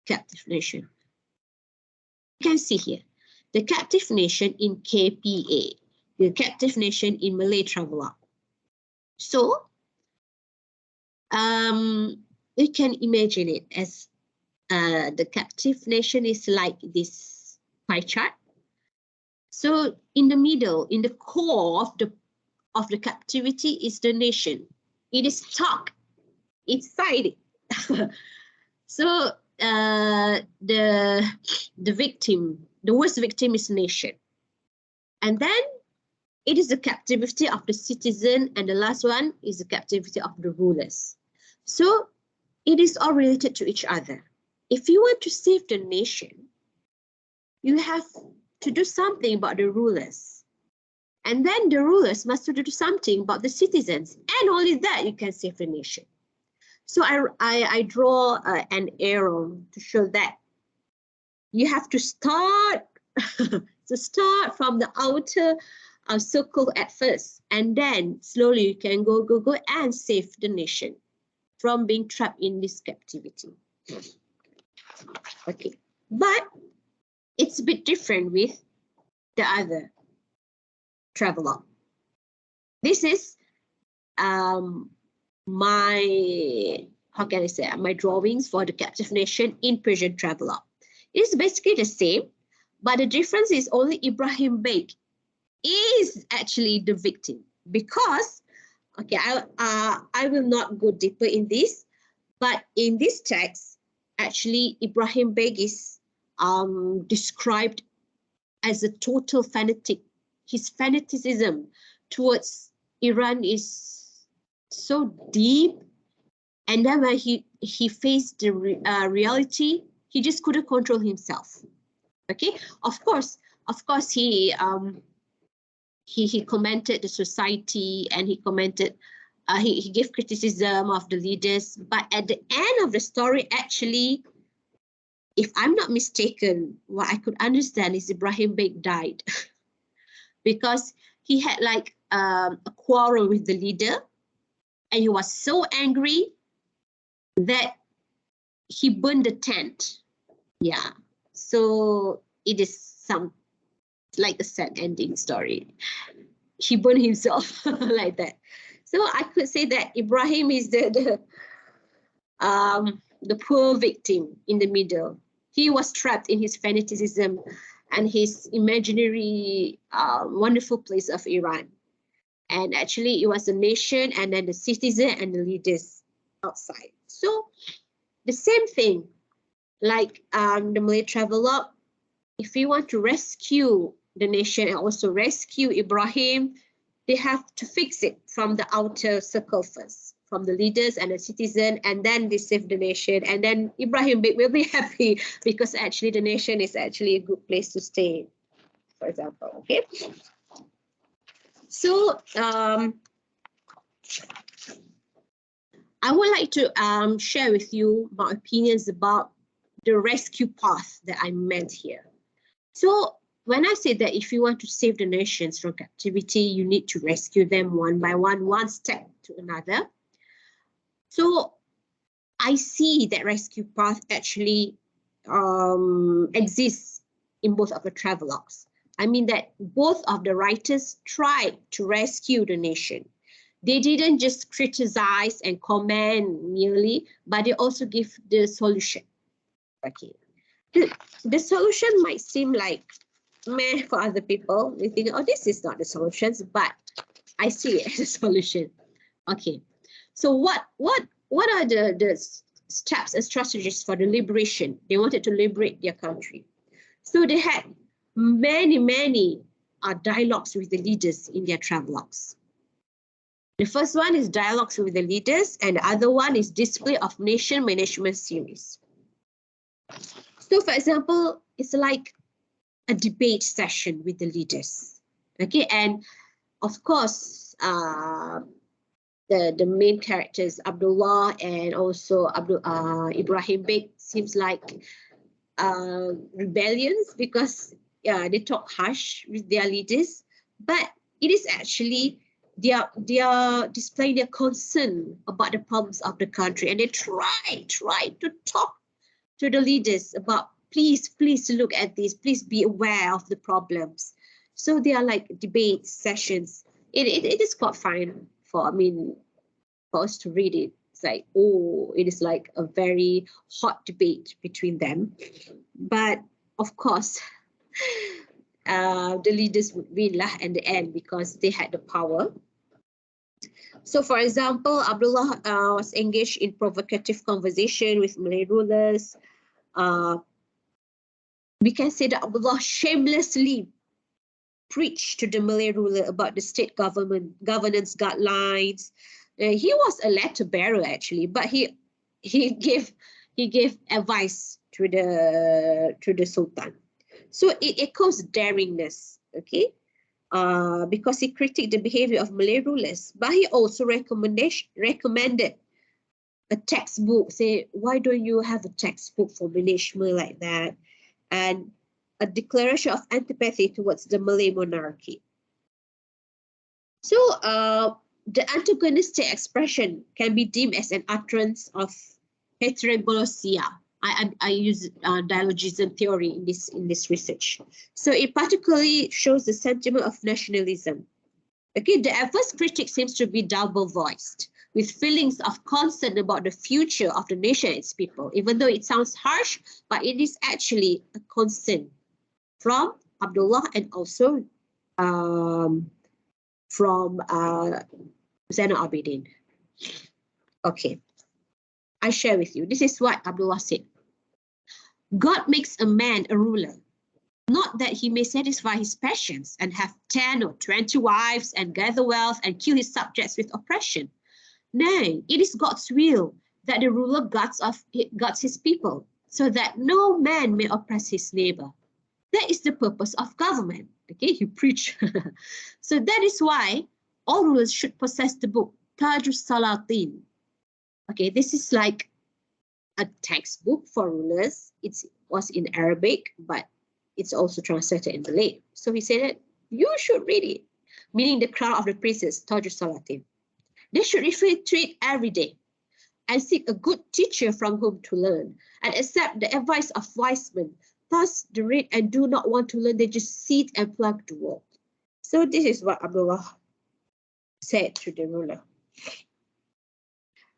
Captive nation. You can see here, the captive nation in KPA, the captive nation in Malay travelogue. So, you can imagine it as the captive nation is like this pie chart. So, in the middle, in the core of the captivity is the nation. It is stuck inside it. So, the victim, the worst victim is nation. And then it is the captivity of the citizen, and the last one is the captivity of the rulers. So it is all related to each other. If you want to save the nation, you have to do something about the rulers. And then the rulers must do something about the citizens. And only that you can save the nation. So I draw an arrow to show that you have to start from the outer circle at first, and then slowly you can go and save the nation from being trapped in this captivity. Okay, but it's a bit different with the other travelogue. This is my drawings for the captive nation in Persian travelogue. It is basically the same, but the difference is only Ibrahim Beg is actually the victim, because, okay, I will not go deeper in this, but in this text, actually Ibrahim Beg is described as a total fanatic. His fanaticism towards Iran is so deep, and then when he faced the reality, he just couldn't control himself. Okay, of course he commented the society, and he commented, he gave criticism of the leaders, but at the end of the story, actually, if I'm not mistaken, what I could understand is Ibrahim Beg died. because he had like a quarrel with the leader, and he was so angry that he burned the tent. Yeah, so it is like a sad ending story. He burned himself like that. So I could say that Ibrahim is the poor victim in the middle. He was trapped in his fanaticism and his imaginary wonderful place of Iran. And actually, it was the nation and then the citizen and the leaders outside. So the same thing, like the Malay travelogue, if we want to rescue the nation and also rescue Ibrahim, they have to fix it from the outer circle first, from the leaders and the citizen, and then they save the nation. And then Ibrahim will be happy because actually the nation is actually a good place to stay, for example. Okay. So I would like to share with you my opinions about the rescue path that I meant here. So when I say that if you want to save the nations from captivity, you need to rescue them one by one step to another. So I see that rescue path actually exists in both of the travelogues. I mean that both of the writers tried to rescue the nation. They didn't just criticize and comment merely, but they also give the solution. Okay. The solution might seem like meh for other people. They think, oh, this is not the solutions, but I see it as a solution. Okay. So what are the steps and strategies for the liberation? They wanted to liberate their country. So they had many dialogues with the leaders in their travelogues. The first one is dialogues with the leaders, and the other one is display of nation management series. So for example, it's like a debate session with the leaders. Okay, and of course, the main characters, Abdullah and also Ibrahim Beg, seems like rebellions because they talk harsh with their leaders, but it is actually they are displaying their concern about the problems of the country, and they try to talk to the leaders about please look at this, please be aware of the problems. So they are like debate sessions. It is quite fine for us to read it. It's like, oh, it is like a very hot debate between them. But of course, the leaders would win lah in the end because they had the power. So for example, Abdullah was engaged in provocative conversation with Malay rulers. We can say that Abdullah shamelessly preached to the Malay ruler about the state governance guidelines. He was a letter bearer actually, but he gave advice to the Sultan. So it echoes daringness, okay? Because he critiqued the behavior of Malay rulers, but he also recommended a textbook. Say, why don't you have a textbook for management like that? And a declaration of antipathy towards the Malay monarchy. So the antagonistic expression can be deemed as an utterance of heteroglossia. I use dialogism theory in this research. So it particularly shows the sentiment of nationalism. Okay, the adverse critic seems to be double-voiced, with feelings of concern about the future of the nation and its people, even though it sounds harsh, but it is actually a concern from Abdullah and also from Zainal Abidin. Okay, I share with you. This is what Abdullah said. God makes a man a ruler, not that he may satisfy his passions and have 10 or 20 wives and gather wealth and kill his subjects with oppression. Nay, it is God's will that the ruler guards his people, so that no man may oppress his neighbor. That is the purpose of government. Okay, you preach. So that is why all rulers should possess the book Tajus Salatin. Okay, this is like a textbook for rulers. It was in Arabic, but it's also translated in Malay. So he said that You should read it. Meaning the crown of the princes, Taj Salatin. They should refer to it every day and seek a good teacher from whom to learn and accept the advice of wise men. Thus, the read and do not want to learn, they just sit and plug the wall. So this is what Abdullah said to the ruler.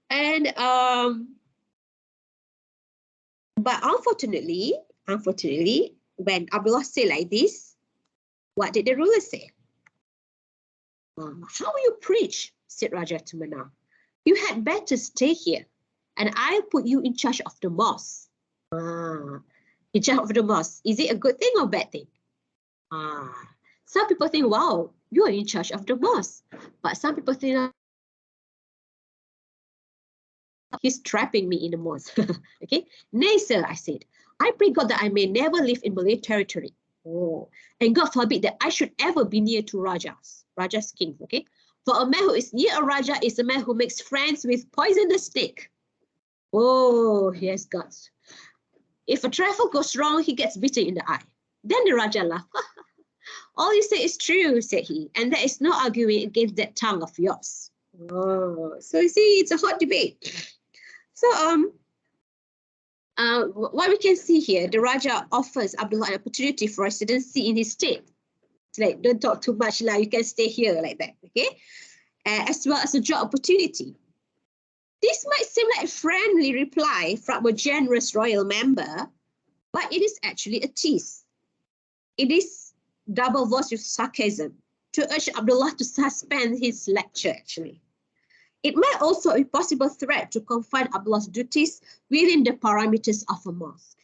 And but unfortunately, when Abdullah said like this, what did the ruler say? How will you preach? Said Raja Tumana. You had better stay here, and I'll put you in charge of the mosque. In charge of the mosque. Is it a good thing or bad thing? Some people think, wow, you are in charge of the mosque. But some people think, he's trapping me in the mosque. Okay? Nay, sir, I said. I pray God that I may never live in Malay territory. Oh, and God forbid that I should ever be near to Raja's kings, okay? For a man who is near a Raja is a man who makes friends with poisonous snake. Oh, he has guts. If a trifle goes wrong, he gets bitten in the eye. Then the Raja laughed. All you say is true, said he, and there is no arguing against that tongue of yours. Oh, so you see, it's a hot debate. So, what we can see here, the Raja offers Abdullah an opportunity for residency in his state. It's like, don't talk too much, you can stay here like that, okay? As well as a job opportunity. This might seem like a friendly reply from a generous royal member, but it is actually a tease. It is double voice with sarcasm to urge Abdullah to suspend his lecture, actually. It might also be a possible threat to confine Abdullah's duties within the parameters of a mosque.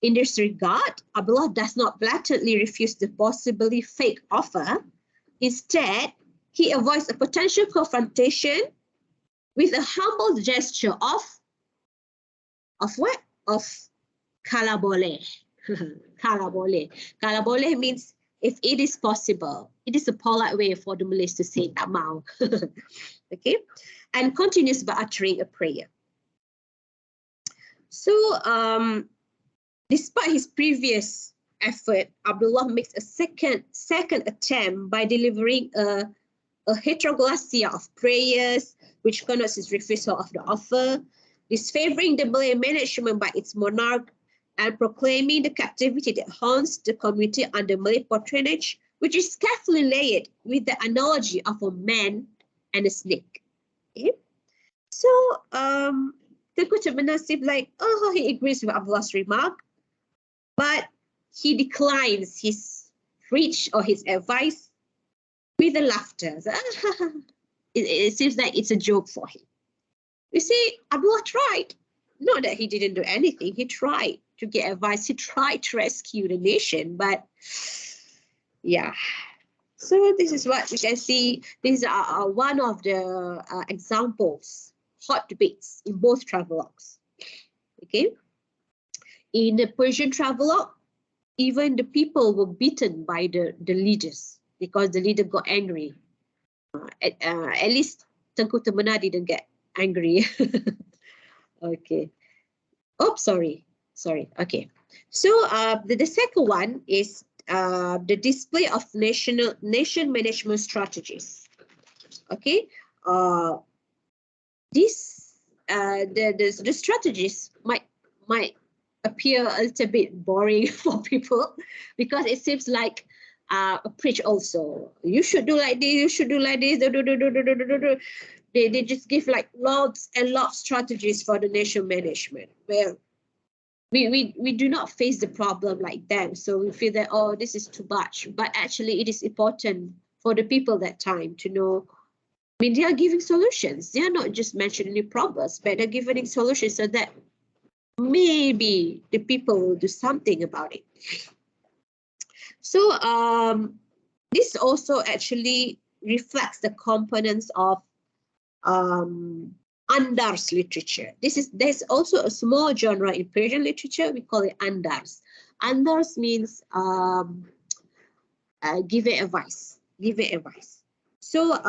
In this regard, Abdullah does not blatantly refuse the possibly fake offer. Instead, he avoids a potential confrontation with a humble gesture of what? Of kala boleh. Kala boleh. Kala boleh means if it is possible. It is a polite way for the Malays to say tak mau. Okay? And continues by uttering a prayer. So, despite his previous effort, Abdullah makes a second attempt by delivering a heteroglacia of prayers, which connotes his refusal of the offer, disfavoring the Malay management by its monarch, and proclaiming the captivity that haunts the community under Malay patronage, which is carefully layered with the analogy of a man and a snake. Okay? So, Tengku Cik Menasib he agrees with Abdullah's remark, but he declines his preach or his advice with a laughter. It seems like it's a joke for him. You see, Abdullah tried. Not that he didn't do anything. He tried to get advice. He tried to rescue the nation, but yeah. So this is what we can see. These are one of the examples, hot debates in both travelogues. Okay. In the Persian travelogue, even the people were beaten by the leaders because the leader got angry. At least Tengku Temena didn't get angry. Okay. Oh, sorry. Okay. So the second one is the display of nation management strategies. Okay. The strategies might appear a little bit boring for people because it seems like a preach also. You should do like this, you should do like this. They just give like lots and lots of strategies for the nation management. Well, we do not face the problem like them. So we feel that, oh, this is too much. But actually it is important for the people that time to know. I mean, they are giving solutions. They are not just mentioning the problems, but they're giving solutions so that maybe the people will do something about it. So this also actually reflects the components of Andar's literature. There's also a small genre in Persian literature. We call it Andars. Andars means giving advice. So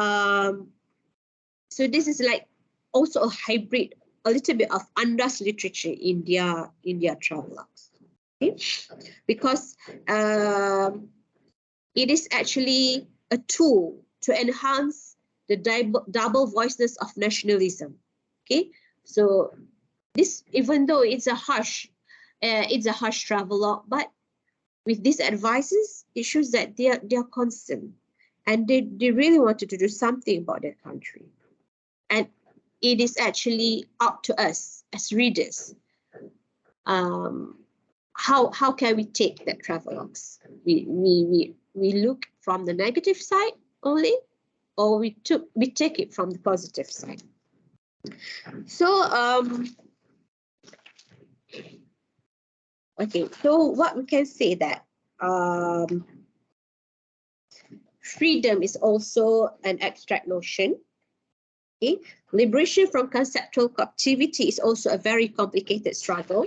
so this is like also a hybrid, a little bit of Andar's literature in their travelogues. Okay? Because it is actually a tool to enhance the double voiceness of nationalism. Okay, so this, even though it's a harsh travelogue, but with these advices, it shows that they are concerned and they really wanted to do something about their country. And it is actually up to us as readers. How can we take that travelogues? We look from the negative side only, or we take it from the positive side. So okay, so what we can say that freedom is also an abstract notion. Okay, liberation from conceptual captivity is also a very complicated struggle.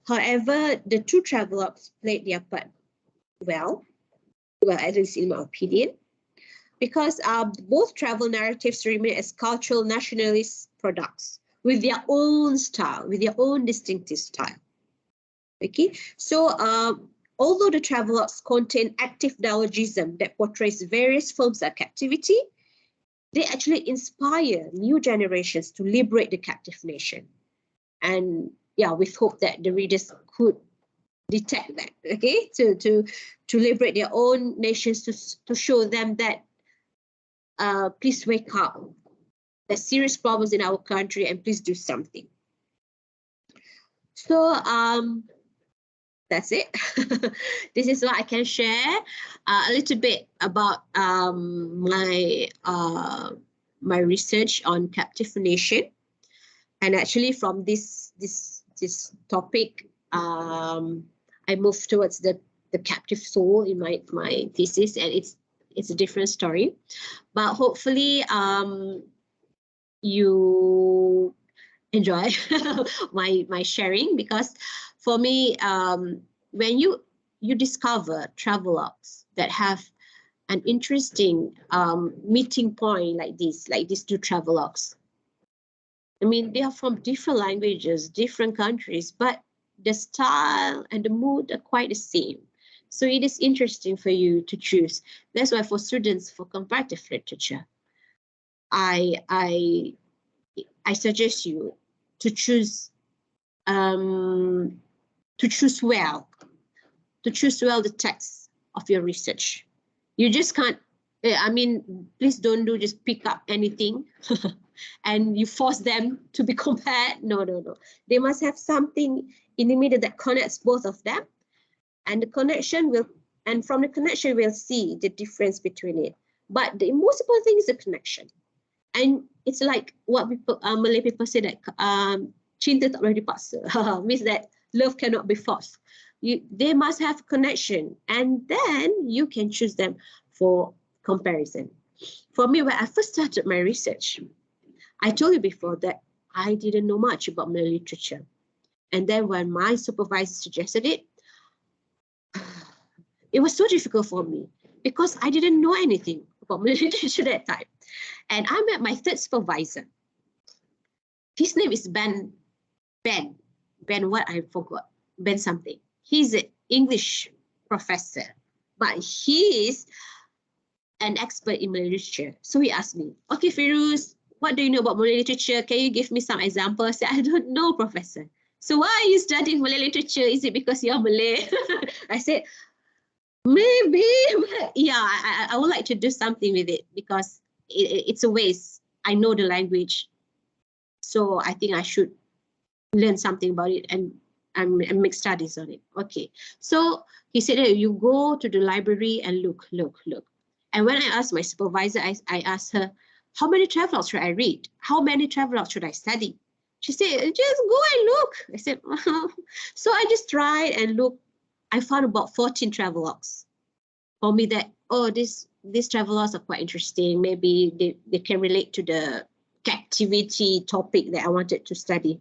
However, the two travelogues played their part well, at least in my opinion, because both travel narratives remain as cultural nationalist products with their own style, with their own distinctive style. Okay, so although the travelogues contain active dialogism that portrays various forms of captivity, they actually inspire new generations to liberate the captive nation. And yeah, we hope that the readers could detect that, okay, to liberate their own nations, to show them that please wake up. There's serious problems in our country and please do something. So that's it. This is what I can share a little bit about my research on captive nation. And actually from this topic, I moved towards the captive soul in my thesis, and it's a different story. But hopefully you enjoy my sharing, because for me, when you discover travelogues that have an interesting meeting point like these two travelogues, I mean, they are from different languages, different countries, but the style and the mood are quite the same. So it is interesting for you to choose. That's why for students for comparative literature, I suggest you to choose well the text of your research. You just can't, I mean, please don't just pick up anything and you force them to be compared. No. They must have something in the middle that connects both of them. And from the connection, we'll see the difference between it. But the most important thing is the connection. And it's like what people, Malay people say, that cinta tak boleh dipaksa, means that love cannot be forced. They must have connection, and then you can choose them for comparison. For me, when I first started my research, I told you before that I didn't know much about Malay literature. And then when my supervisor suggested it, it was so difficult for me because I didn't know anything about Malay literature at that time. And I met my third supervisor. His name is Ben what I forgot, Ben something. He's an English professor, but he is an expert in Malay literature. So he asked me, okay, Firuz, what do you know about Malay literature? Can you give me some examples? I said, I don't know, Professor. So why are you studying Malay literature? Is it because you're Malay? I said, maybe, yeah, I would like to do something with it because it's a waste. I know the language, so I think I should learn something about it and make studies on it. Okay, so he said, hey, you go to the library and look. And when I asked my supervisor, I asked her, how many travelogues should I read? How many travelogues should I study? She said, just go and look. I said, so I just tried and looked. I found about 14 travelogues. For me that, oh, these travelogues are quite interesting. Maybe they can relate to the captivity topic that I wanted to study.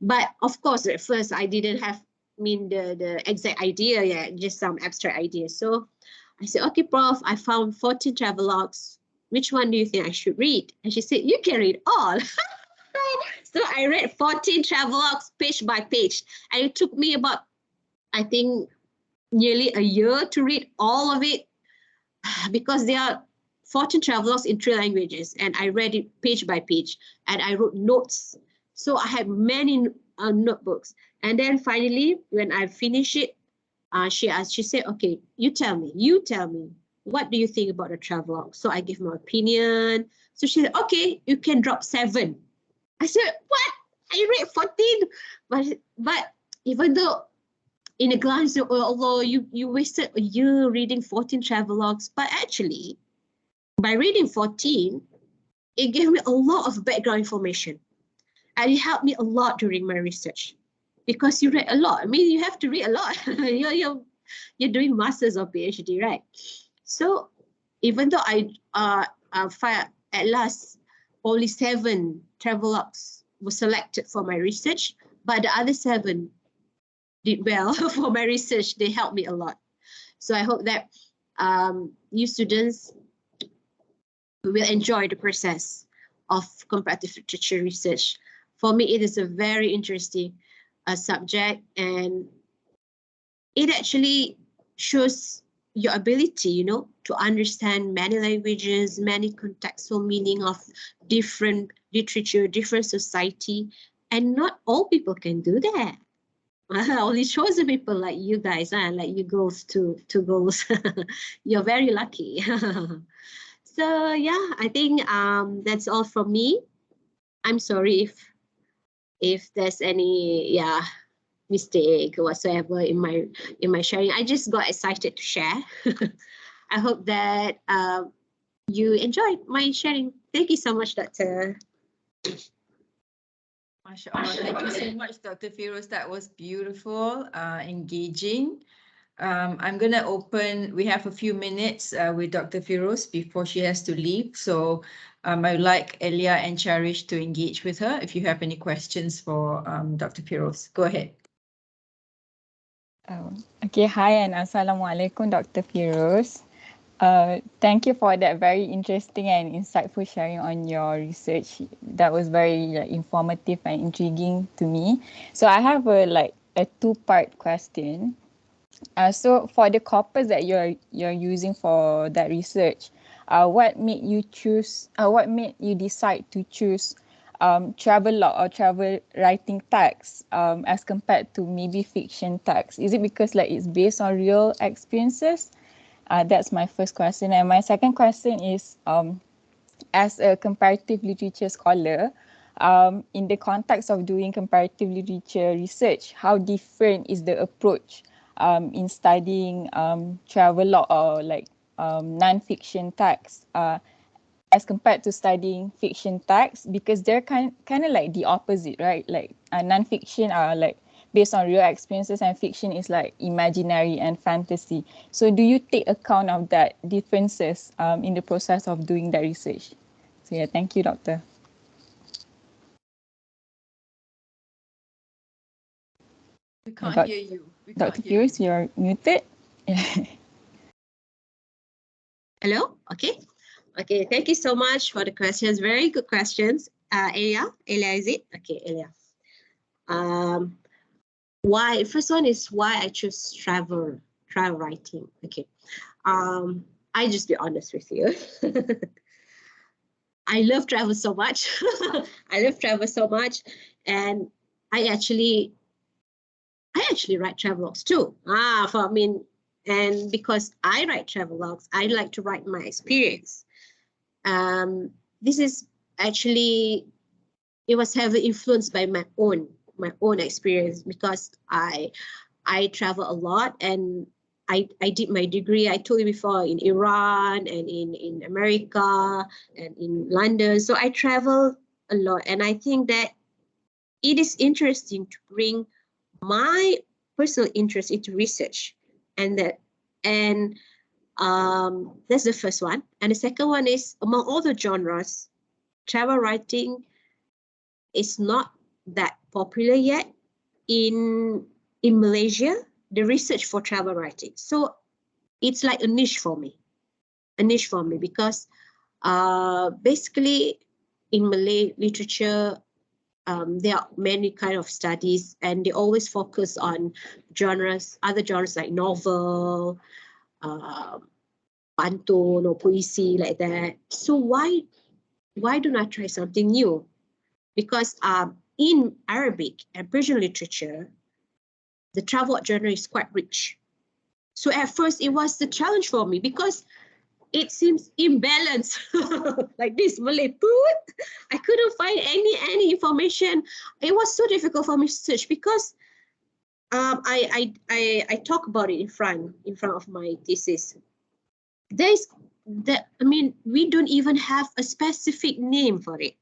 But of course, at first I didn't have the exact idea yet, just some abstract ideas. So I said, okay, Prof, I found 14 travelogues. Which one do you think I should read? And she said, you can read all. So I read 14 travelogues page by page. And it took me about, I think, nearly a year to read all of it because there are 14 travelogues in 3 languages, and I read it page by page, and I wrote notes. So I had many notebooks. And then finally, when I finished it, she said, okay, you tell me, what do you think about the travelogue? So I gave my opinion. So she said, okay, you can drop 7. I said, what? I read 14. But even though in a glance, oh Allah, you wasted a year reading 14 travelogues. But actually, by reading 14, it gave me a lot of background information. And it helped me a lot during my research. Because you read a lot. I mean, you have to read a lot. you're doing masters or PhD, right? So even though I at last only 7 travelogues were selected for my research, but the other 7 did well for my research. They helped me a lot. So I hope that you students will enjoy the process of comparative literature research. For me, it is a very interesting subject, and it actually shows your ability, to understand many languages, many contextual meaning of different literature, different society, and not all people can do that. Only chosen people like you guys, like you girls, two girls. You're very lucky. So yeah, I think that's all from me. I'm sorry if there's any mistake or whatsoever in my sharing. I just got excited to share. I hope that you enjoyed my sharing. Thank you so much, Doctor. MashaAllah. Thank you so much, Dr. Firuz. That was beautiful, engaging. I'm going to we have a few minutes with Dr. Firuz before she has to leave. So I would like Elia and Cherish to engage with her if you have any questions for Dr. Firuz. Go ahead. Okay, hi and Assalamualaikum, Dr. Firuz. Thank you for that very interesting and insightful sharing on your research. That was very informative and intriguing to me. So I have a 2-part question. So for the corpus that you're using for that research, what made you decide to choose travel law or travel writing text as compared to maybe fiction text? Is it because it's based on real experiences? That's my first question. And my second question is, as a comparative literature scholar, in the context of doing comparative literature research, how different is the approach in studying travel law or non-fiction text as compared to studying fiction text? Because they're kind of like the opposite, right? Non-fiction are based on real experiences, and fiction is imaginary and fantasy. So do you take account of that differences in the process of doing that research? So yeah, thank you, Doctor. We can't hear you. Dr. Firuz, you're muted. Hello? Okay. Okay, thank you so much for the questions. Very good questions. Elia, is it? Okay, Elia. First one is why I chose travel writing. Okay. I just be honest with you. I love travel so much. And I actually write travelogues too. And because I write travelogues, I like to write my experience. This is actually, it was heavily influenced by my own experience, because I travel a lot, and I did my degree, I told you before, in Iran and in America and in London. So I travel a lot, and I think that it is interesting to bring my personal interest into research, and that's the first one. And the second one is, among all the genres, travel writing is not that popular yet in Malaysia, the research for travel writing. So it's like a niche for me, because basically in Malay literature, there are many kind of studies, and they always focus on other genres like novel, pantun or puisi like that. So why don't I try something new? Because in Arabic and Persian literature, the travel genre is quite rich. So at first it was the challenge for me because it seems imbalanced. Like this Malay food, I couldn't find any information. It was so difficult for me to search because I talk about it in front of my thesis. We don't even have a specific name for it.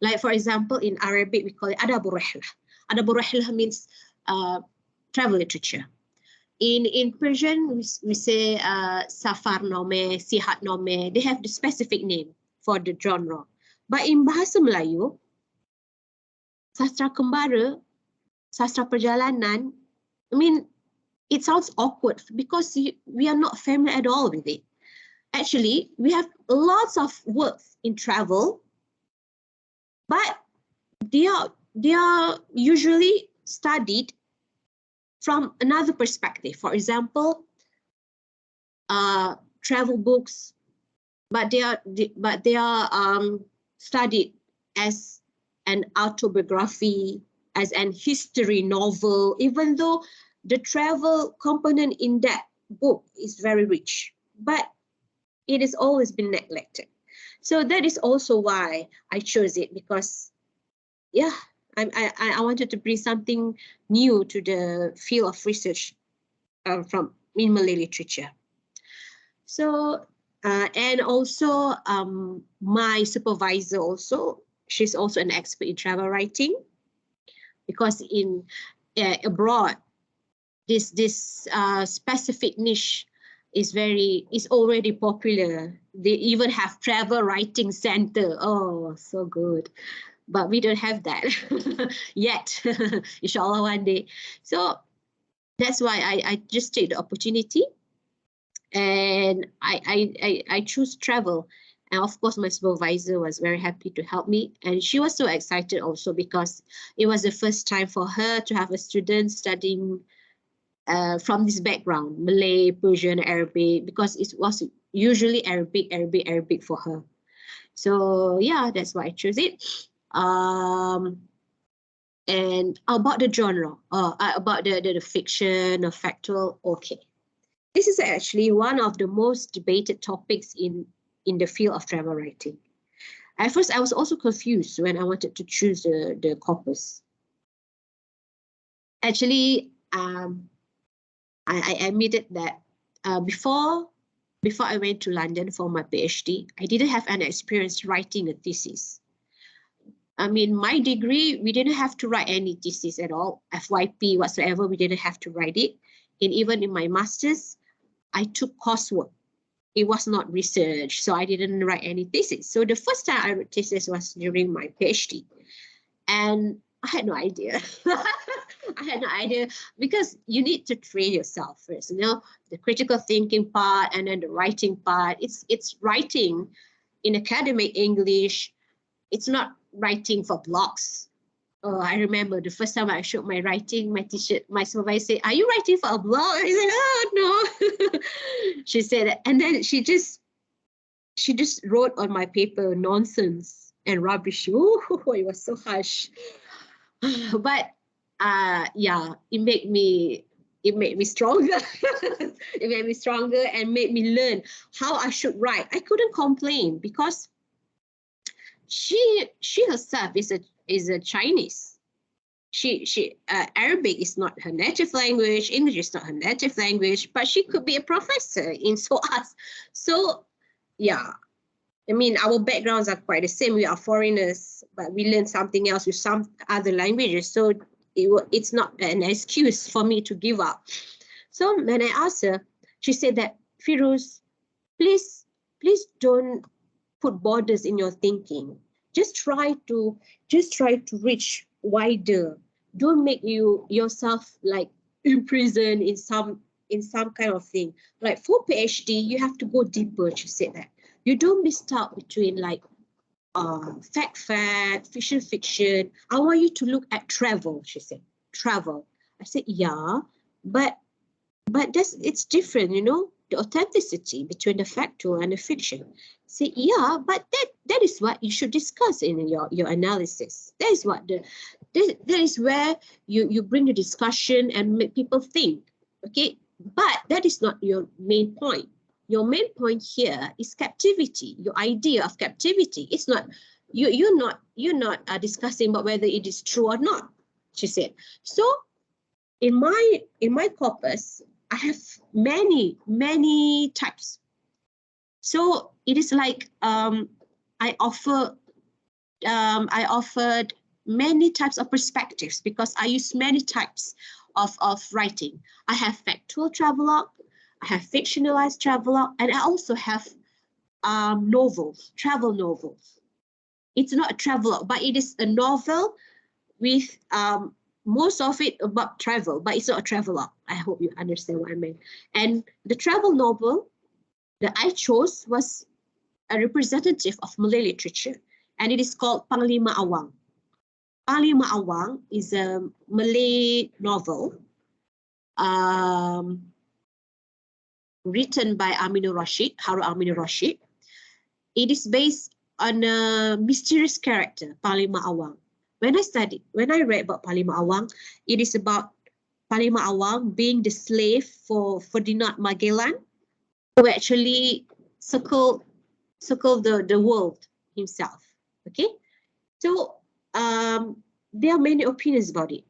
Like for example, in Arabic we call it adabur rihlah. Adabur rihlah means travel literature. In Persian we say safar nome, sihat nome. They have the specific name for the genre. But in bahasa Melayu, sastra kembara, sastra perjalanan, it sounds awkward because we are not familiar at all with it. Actually, we have lots of works in travel, but they are usually studied from another perspective. For example, travel books, but they are studied as an autobiography, as an history novel, even though the travel component in that book is very rich, but it has always been neglected. So that is also why I chose it, because yeah, I wanted to bring something new to the field of research from in Malay literature. So and also my supervisor also, she's also an expert in travel writing, because in abroad this specific niche is already popular. They even have travel writing center. Oh, so good. But we don't have that yet. Inshallah one day. So that's why I just take the opportunity, and I choose travel. And of course, my supervisor was very happy to help me, and she was so excited also because it was the first time for her to have a student studying from this background, Malay, Persian, Arabic, because it was usually Arabic for her. So yeah, that's why I chose it. And about the genre, about the fiction or factual, okay. This is actually one of the most debated topics in the field of travel writing. At first, I was also confused when I wanted to choose the corpus. Actually, I admitted that before I went to London for my PhD, I didn't have any experience writing a thesis. My degree, we didn't have to write any thesis at all, FYP, whatsoever, we didn't have to write it. And even in my master's, I took coursework. It was not research, so I didn't write any thesis. So the first time I wrote thesis was during my PhD. And I had no idea. I had no idea, because you need to train yourself first, the critical thinking part and then the writing part. It's writing in academic English. It's not writing for blogs. Oh, I remember the first time I showed my writing, my supervisor said, "Are you writing for a blog?" I said, "Oh, no." She said that, and then she just wrote on my paper nonsense and rubbish. Oh, it was so harsh. But yeah, it made me stronger. It made me stronger and made me learn how I should write. I couldn't complain because she herself is a Chinese. She Arabic is not her native language, English is not her native language, but she could be a professor in SOAS. So yeah, our backgrounds are quite the same. We are foreigners, but we learn something else with some other languages. So it's not an excuse for me to give up. So when I asked her, she said that, "Firuz, please don't put borders in your thinking. Just try to reach wider. Don't make yourself like imprisoned in some kind of thing. Like for PhD, you have to go deeper." She said that. You don't be stuck between like fact, fiction. I want you to look at travel, she said. Travel. I said, yeah, but it's different, the authenticity between the factual and the fiction. Say, yeah, but that is what you should discuss in your analysis. That is what that is where you bring the discussion and make people think. Okay, but that is not your main point. Your main point here is captivity. Your idea of captivity. It's not you're not discussing about whether it is true or not. She said. So in my corpus, I have many types. So it is like I offered many types of perspectives because I use many types of writing. I have factual travelogue, I have fictionalized travelogue, and I also have novels, travel novels. It's not a travelogue, but it is a novel with most of it about travel, but it's not a travelogue. I hope you understand what I mean. And the travel novel that I chose was a representative of Malay literature, and it is called Panglima Awang. Panglima Awang is a Malay novel written by Harun Aminur Rashid. It is based on a mysterious character, Panglima Awang. When I read about Panglima Awang, it is about Panglima Awang being the slave for Ferdinand Magellan, who actually circled the world himself. Okay, so there are many opinions about it.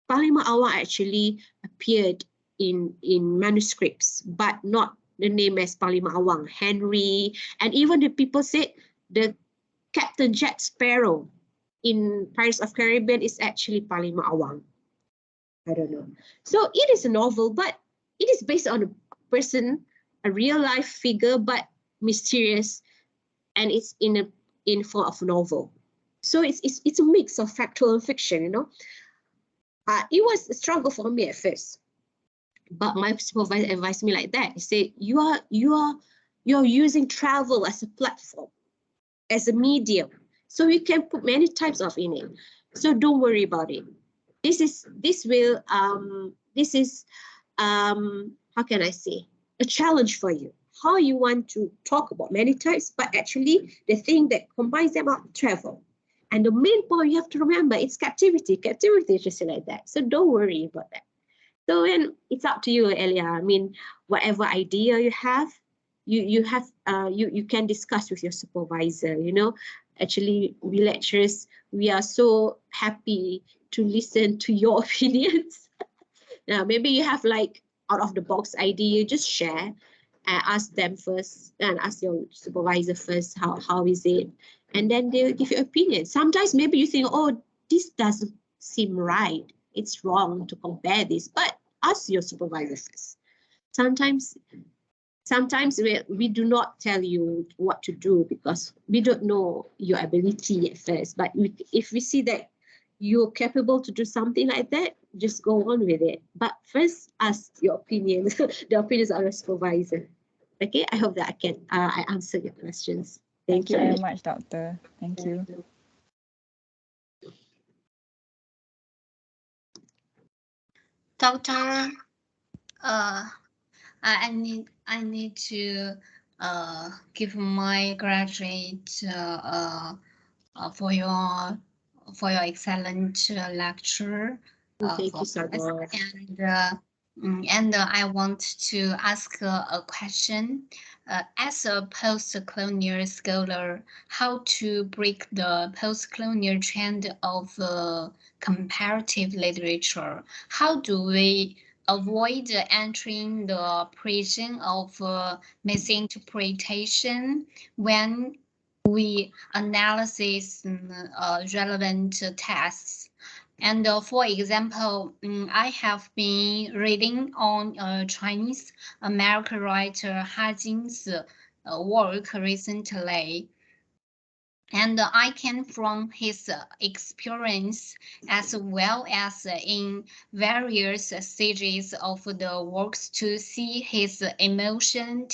Panglima Awang actually appeared in manuscripts, but not the name as Panglima Awang. Henry, and even the people said the Captain Jack Sparrow in Pirates of Caribbean is actually Panglima Awang. I don't know. So it is a novel, but it is based on a person, a real life figure, but mysterious, and it's in form of a novel. So it's a mix of factual and fiction, you know. It was a struggle for me at first, but my supervisor advised me like that. He said, you're using travel as a platform, as a medium, so you can put many types of in it. So don't worry about it. This is how can I say, a challenge for you. How you want to talk about many types, but actually the thing that combines them are travel. And the main point you have to remember, it's captivity. Captivity is just like that. So don't worry about that. So then it's up to you, Elia. I mean, whatever idea you have, you can discuss with your supervisor. You know, actually, we lecturers, we are so happy to listen to your opinions. Now, maybe you have like out of the box idea, just share. Ask them first and ask your supervisor first, how is it? And then they'll give you opinion. Sometimes maybe you think, oh, this doesn't seem right. It's wrong to compare this, but ask your supervisor first. Sometimes we do not tell you what to do because we don't know your ability at first. But if we see that you're capable to do something like that, just go on with it. But first, ask your opinion, the opinions of your supervisor. Okay, I hope that I answered your questions. Thank you very much, Doctor. Thank you. Doctor, I need to give my graduate for your excellent lecture. Thank you so much. And I want to ask a question. As a post-colonial scholar, how to break the post-colonial trend of comparative literature? How do we avoid entering the prison of misinterpretation when we analyze relevant texts? And for example, I have been reading on Chinese American writer Ha Jin's work recently. And I can, from his experience, as well as in various stages of the works, to see his emotion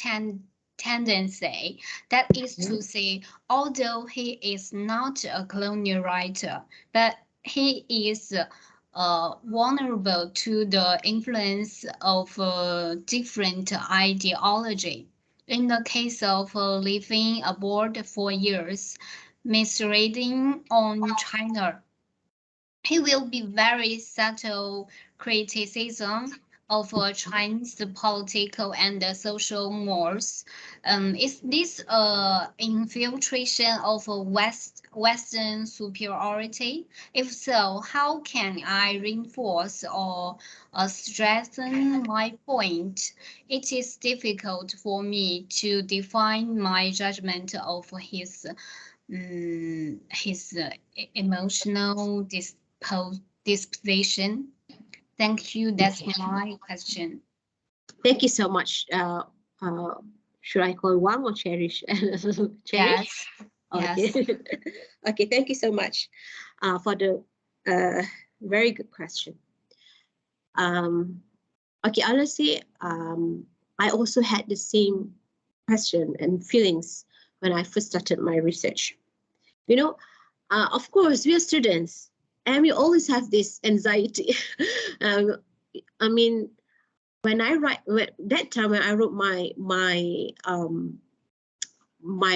tendency. That is to say, although he is not a colonial writer, but he is vulnerable to the influence of different ideology. In the case of living abroad for years, misreading on China, he will be very subtle criticism of Chinese political and social mores. Is this infiltration of Western superiority? If so, how can I reinforce or strengthen my point? It is difficult for me to define my judgment of his emotional disposition. Thank you. That's my question. Thank you so much. Should I call Wang or Cherish? Cherish? Yes. Okay. Yes. Okay, thank you so much for the very good question. Okay, honestly, I also had the same question and feelings when I first started my research. You know, of course, we are students and we always have this anxiety. I mean, when I that time when I wrote my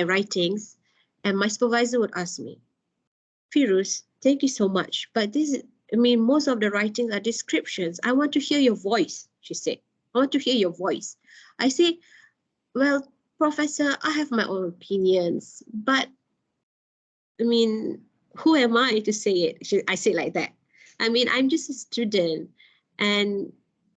writings, and my supervisor would ask me, Firuz, thank you so much, but this is, I mean, most of the writings are descriptions. I want to hear your voice, she said. I want to hear your voice. I say, well, Professor, I have my own opinions, but I mean, who am I to say it? I say like that. I mean, I'm just a student, and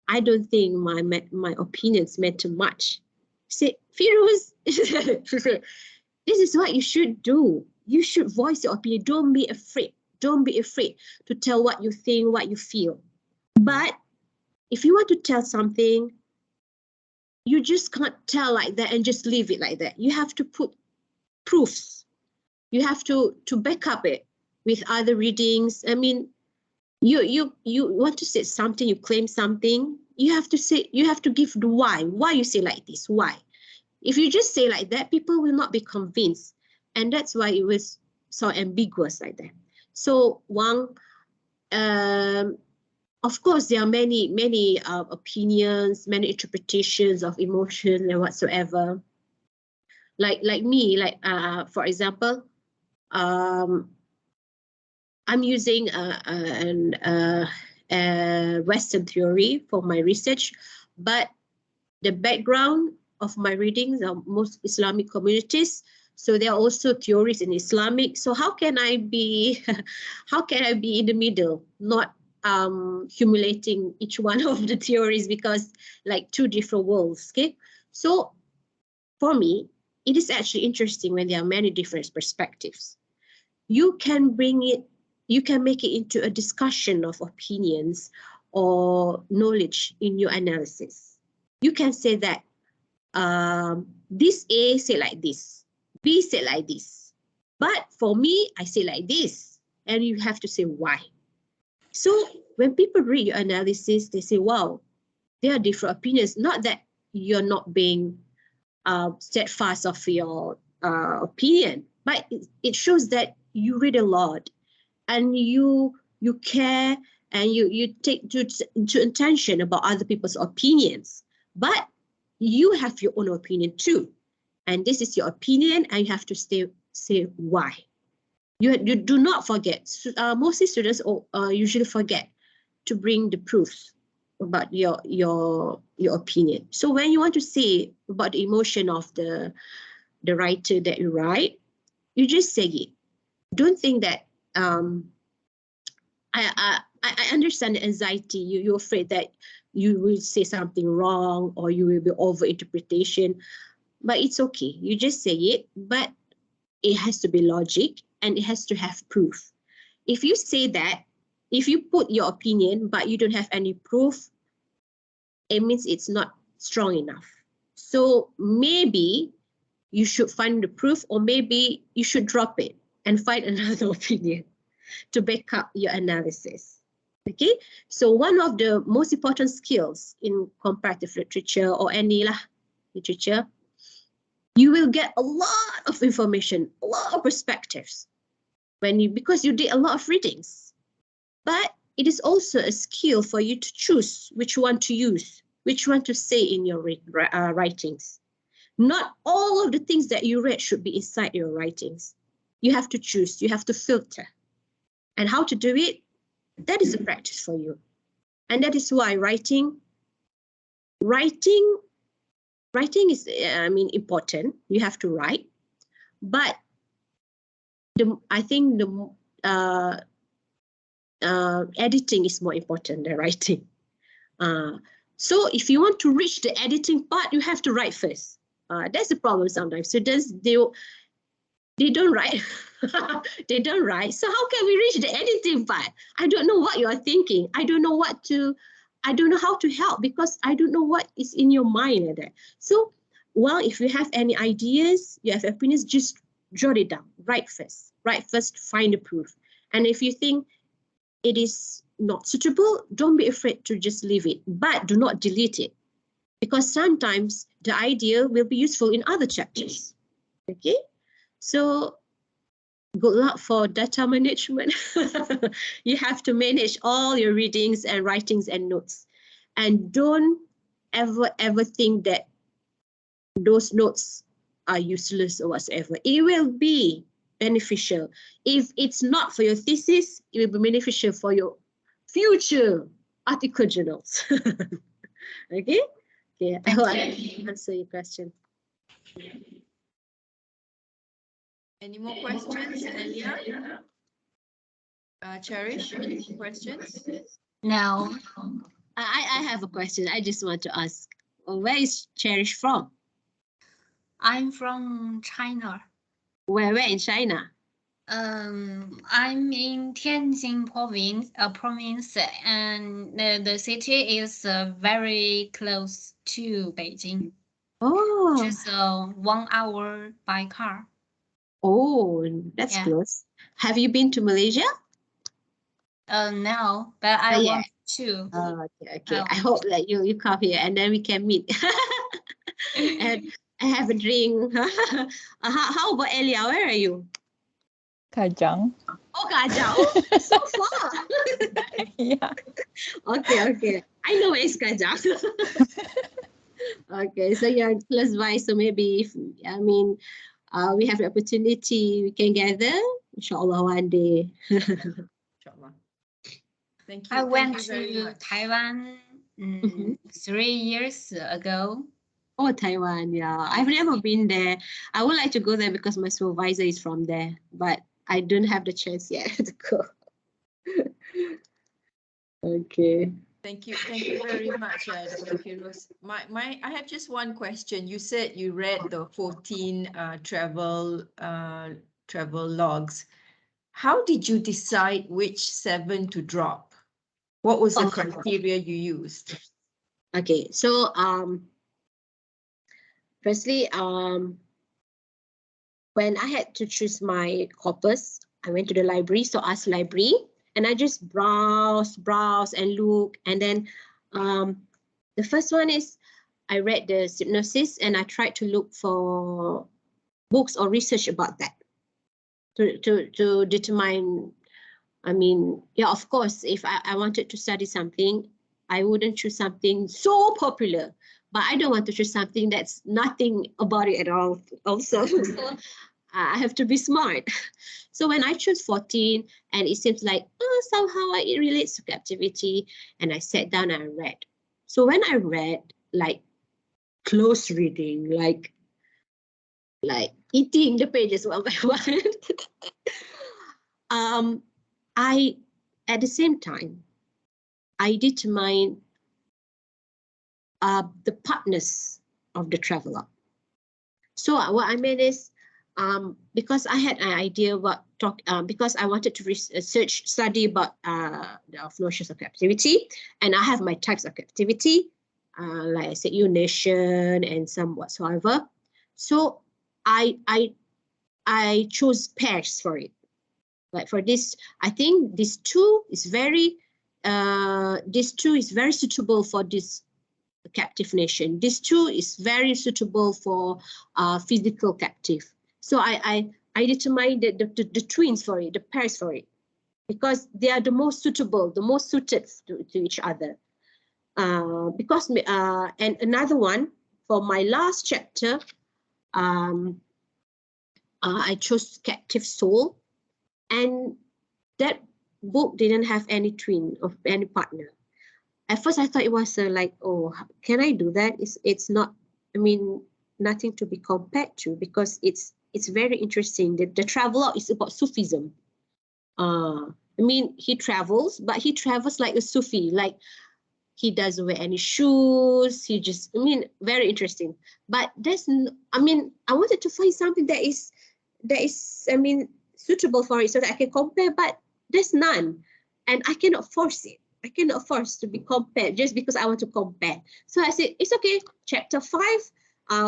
I don't think my opinions matter much. Say, Firuz, this is what you should do. You should voice your opinion. Don't be afraid. Don't be afraid to tell what you think, what you feel. But if you want to tell something, you just can't tell like that and just leave it like that. You have to put proofs. You have to back up it with other readings. I mean, you want to say something, you claim something, you have to say, you have to give the why you say like this, why. If you just say like that, people will not be convinced, and that's why it was so ambiguous like that. So Wang, of course there are many opinions, many interpretations of emotion and whatsoever. Like me, like for example, I'm using a Western theory for my research, but the background of my readings are most Islamic communities. So there are also theories in Islamic. So how can I be, how can I be in the middle, not humiliating each one of the theories, because like two different worlds, okay? So for me, it is actually interesting when there are many different perspectives. You can bring it, you can make it into a discussion of opinions or knowledge in your analysis. You can say that this A say like this, B say like this, but for me, I say like this, and you have to say why. So when people read your analysis, they say, wow, there are different opinions. Not that you're not being steadfast of your opinion, but it shows that you read a lot and you care, and you take to attention about other people's opinions, but you have your own opinion too, and this is your opinion, and you have to say why. You do not forget. Mostly students usually forget to bring the proofs about your opinion. So when you want to say about the emotion of the writer that you write, you just say it. Don't think that I understand the anxiety. You're afraid that you will say something wrong or you will be over interpretation, but it's okay. You just say it, but it has to be logic and it has to have proof. If you say that, if you put your opinion but you don't have any proof, it means it's not strong enough. So maybe you should find the proof, or maybe you should drop it and find another opinion to back up your analysis. Okay, so one of the most important skills in comparative literature or any literature, you will get a lot of information, a lot of perspectives because you did a lot of readings. But it is also a skill for you to choose which one to use, which one to say in your writings. Not all of the things that you read should be inside your writings. You have to choose, you have to filter. And how to do it, that is a practice for you. And that is why writing is, important. You have to write. But I think the editing is more important than writing. So if you want to reach the editing part, you have to write first. That's the problem sometimes. Students, they don't write. They don't write. So how can we reach the editing part? I don't know what you are thinking. I don't know how to help because I don't know what is in your mind there. So, well, if you have any ideas, you have opinions, just jot it down. Write first. Write first, find the proof. And if you think it is not suitable, don't be afraid to just leave it, but do not delete it because sometimes the idea will be useful in other chapters. Okay, so good luck for data management. You have to manage all your readings and writings and notes, and don't ever think that those notes are useless or whatsoever. It will be beneficial. If it's not for your thesis, it will be beneficial for your future article journals. Okay? Okay, I hope I answer your question. Any more questions, Elia? Cherish, any questions? No. I have a question. I just want to ask, where is Cherish from? I'm from China. Where in China? I'm in Tianjin province, and the city is very close to Beijing. Oh, Just 1 hour by car. oh, that's Yeah. close. Have you been to Malaysia? No, but I Yeah. want to. Okay. I hope that you come here and then we can meet and have a drink. How about Elia? Where are you? Kajang. Oh, Kajang. Oh, so far. Yeah. Okay. I know where is Kajang. Okay, so you're close by. So maybe if we have the opportunity, we can gather. Inshallah, one day. Inshallah. Thank you. I went Thank you very to much. Taiwan 3 years ago. Oh, Taiwan, yeah. I've never been there. I would like to go there because my supervisor is from there, but I don't have the chance yet to go. Okay. Thank you very much, Dr. Firuz. I have just one question. You said you read the 14 travel logs. How did you decide which 7 to drop? What was the criteria you used? Okay, so firstly, when I had to choose my corpus, I went to the library, so asked library, and I just browse and look, and then the first one is I read the synopsis and I tried to look for books or research about that to determine. Of course, if I wanted to study something, I wouldn't choose something so popular, but I don't want to choose something that's nothing about it at all also. So I have to be smart. So when I choose 14 and it seems like somehow it relates to captivity, and I sat down and I read. So when I read, like close reading, like eating the pages one by one, I, at the same time, I determine the partners of the traveler. So what I mean is, because I had an idea about because I wanted to study about the notions of captivity, and I have my types of captivity, like I said, nation and some whatsoever. So I chose pairs for it. Like for this, I think this two is very suitable for this captive nation. This two is very suitable for physical captive. So I determined the twins for it, the pairs for it. because they are the most suitable, the most suited to each other. And another one, for my last chapter, I chose Captive Soul, and that book didn't have any twin of any partner. At first, I thought it was like, oh, can I do that? It's not. I mean, nothing to be compared to, because it's very interesting. The traveler is about Sufism. I mean, he travels, but he travels like a Sufi, like he doesn't wear any shoes. He just, I mean, very interesting. But I mean, I wanted to find something that is, I mean, suitable for it so that I can compare, but there's none. And I cannot force it. I cannot force to be compared just because I want to compare. So I said, it's okay. Chapter 5,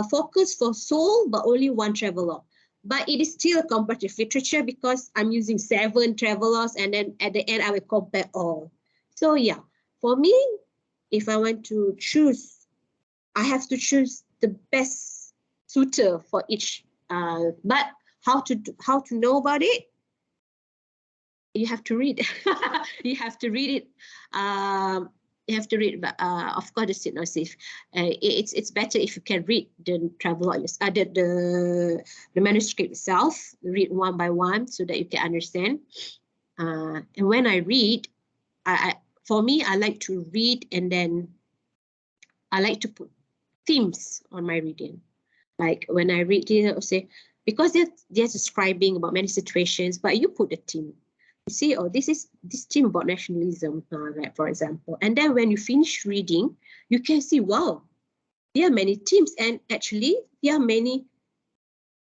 focus for soul, but only one traveler. But it is still comparative literature because I'm using 7 travelers, and then at the end I will compare all. So yeah, for me, if I want to choose, I have to choose the best suitor for each. But how to know about it? You have to read. You have to read it. You have to read. But of course, the synopsis. It's better if you can read the travelogue, the manuscript itself. Read one by one so that you can understand. And when I read, for me, I like to read, and then I like to put themes on my reading. Like when I read it, I'll say, because they're describing about many situations, but you put a theme. You see, oh, this is this theme about nationalism, right, for example. And then when you finish reading, you can see, wow, there are many themes, and actually there are many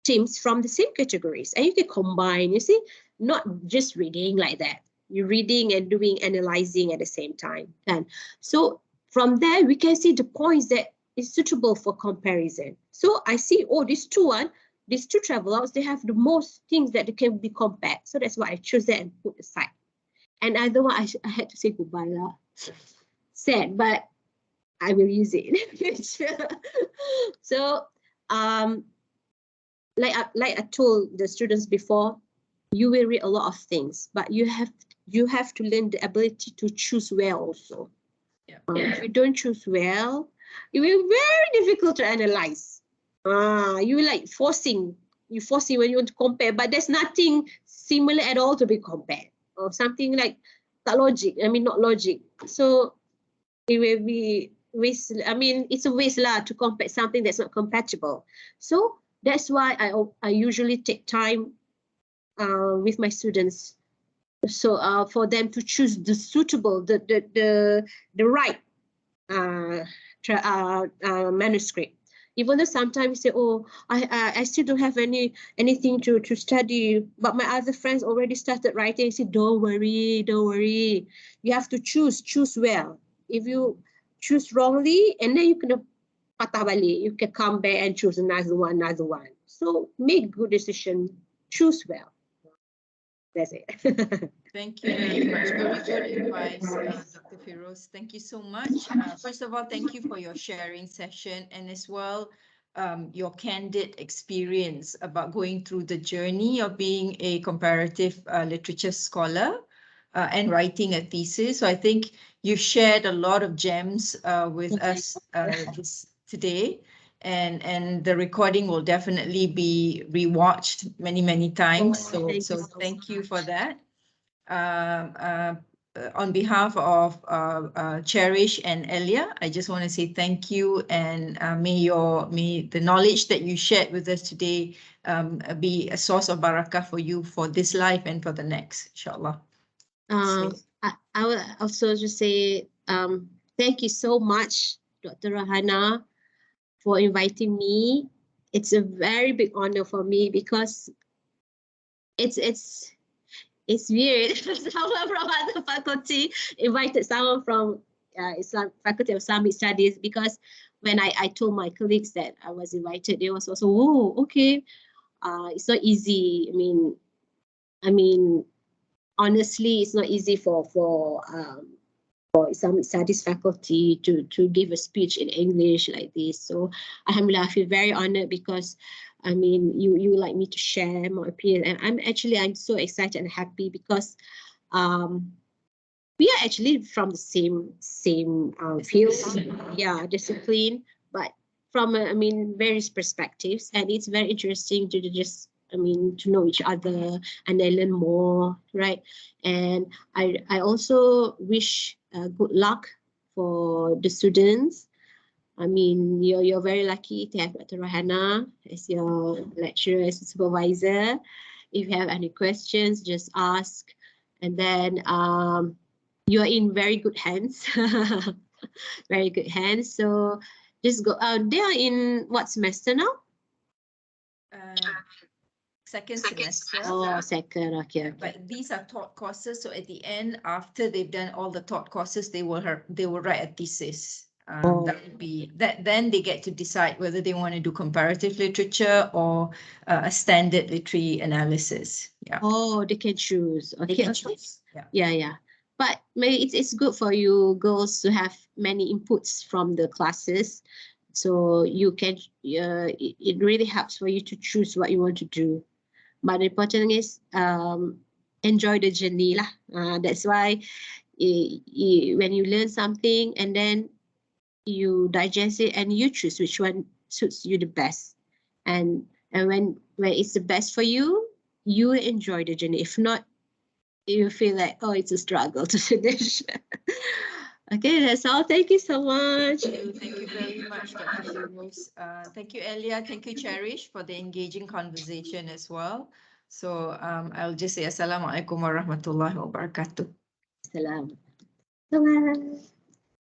themes from the same categories, and you can combine, you see, not just reading like that. You're reading and doing analyzing at the same time. And so from there, we can see the points that is suitable for comparison. So I see, oh, these two travelers, they have the most things that they can be compared. So that's why I chose that and put aside. And otherwise, I had to say goodbye. Sad, but I will use it in the future. So, like I told the students before, you will read a lot of things, but you have to learn the ability to choose well also. Yeah. If you don't choose well, it will be very difficult to analyze. You like forcing when you want to compare, but there's nothing similar at all to be compared, or something like that logic. I mean, not logic. So it will be waste. I mean, it's a waste to compare something that's not compatible. So that's why I usually take time with my students, so for them to choose the suitable, the right manuscript. Even though sometimes you say, oh, I still don't have anything to study, but my other friends already started writing. I say, don't worry. You have to choose well. If you choose wrongly, and then you can patah balik, you can come back and choose another one. So make good decision, choose well. That's it. Thank you very much. Very good advice, Dr. Firuz. Thank you so much. First of all, thank you for your sharing session, and as well, your candid experience about going through the journey of being a comparative literature scholar and writing a thesis. So I think you shared a lot of gems with us today. And the recording will definitely be rewatched many times. So thank you for that. On behalf of Cherish and Elia, I just want to say thank you, and may the knowledge that you shared with us today be a source of barakah for you for this life and for the next, inshallah. I will also just say thank you so much, Dr. Rahana, for inviting me. It's a very big honor for me because it's weird. Someone from other faculty invited someone from Faculty of Islamic Studies, because when I told my colleagues that I was invited, they was also, oh, okay. It's not easy. I mean, honestly, it's not easy for Islamic Studies faculty to give a speech in English like this. So alhamdulillah, I feel very honored because I mean you like me to share my opinion, and I'm so excited and happy because we are actually from the same field, yeah, discipline, but from various perspectives, and it's very interesting to just to know each other and then learn more, right? And I also wish good luck for the students. You're very lucky to have Dr. Rahana as your lecturer, as a supervisor. If you have any questions, just ask. And then you're in very good hands, very good hands. So just go. They are in what semester now? Second semester. Oh, second. Okay. But these are taught courses. So at the end, after they've done all the taught courses, they will write a thesis. That would be that. Then they get to decide whether they want to do comparative literature or a standard literary analysis. Yeah. Oh, they can choose. Okay. They can choose. Yeah. Yeah. But maybe it's good for you girls to have many inputs from the classes, so you can. It really helps for you to choose what you want to do. But the important thing is enjoy the journey lah. That's why when you learn something and then you digest it and you choose which one suits you the best, and when it's the best for you, you enjoy the journey. If not, you feel like, oh, it's a struggle to finish. Okay, that's all. Thank you so much. Thank you very much, Dr. Firuz. Thank you, Elia. Thank you, Cherish, for the engaging conversation as well. So I'll just say Assalamualaikum warahmatullahi wabarakatuh. Salam. Salam.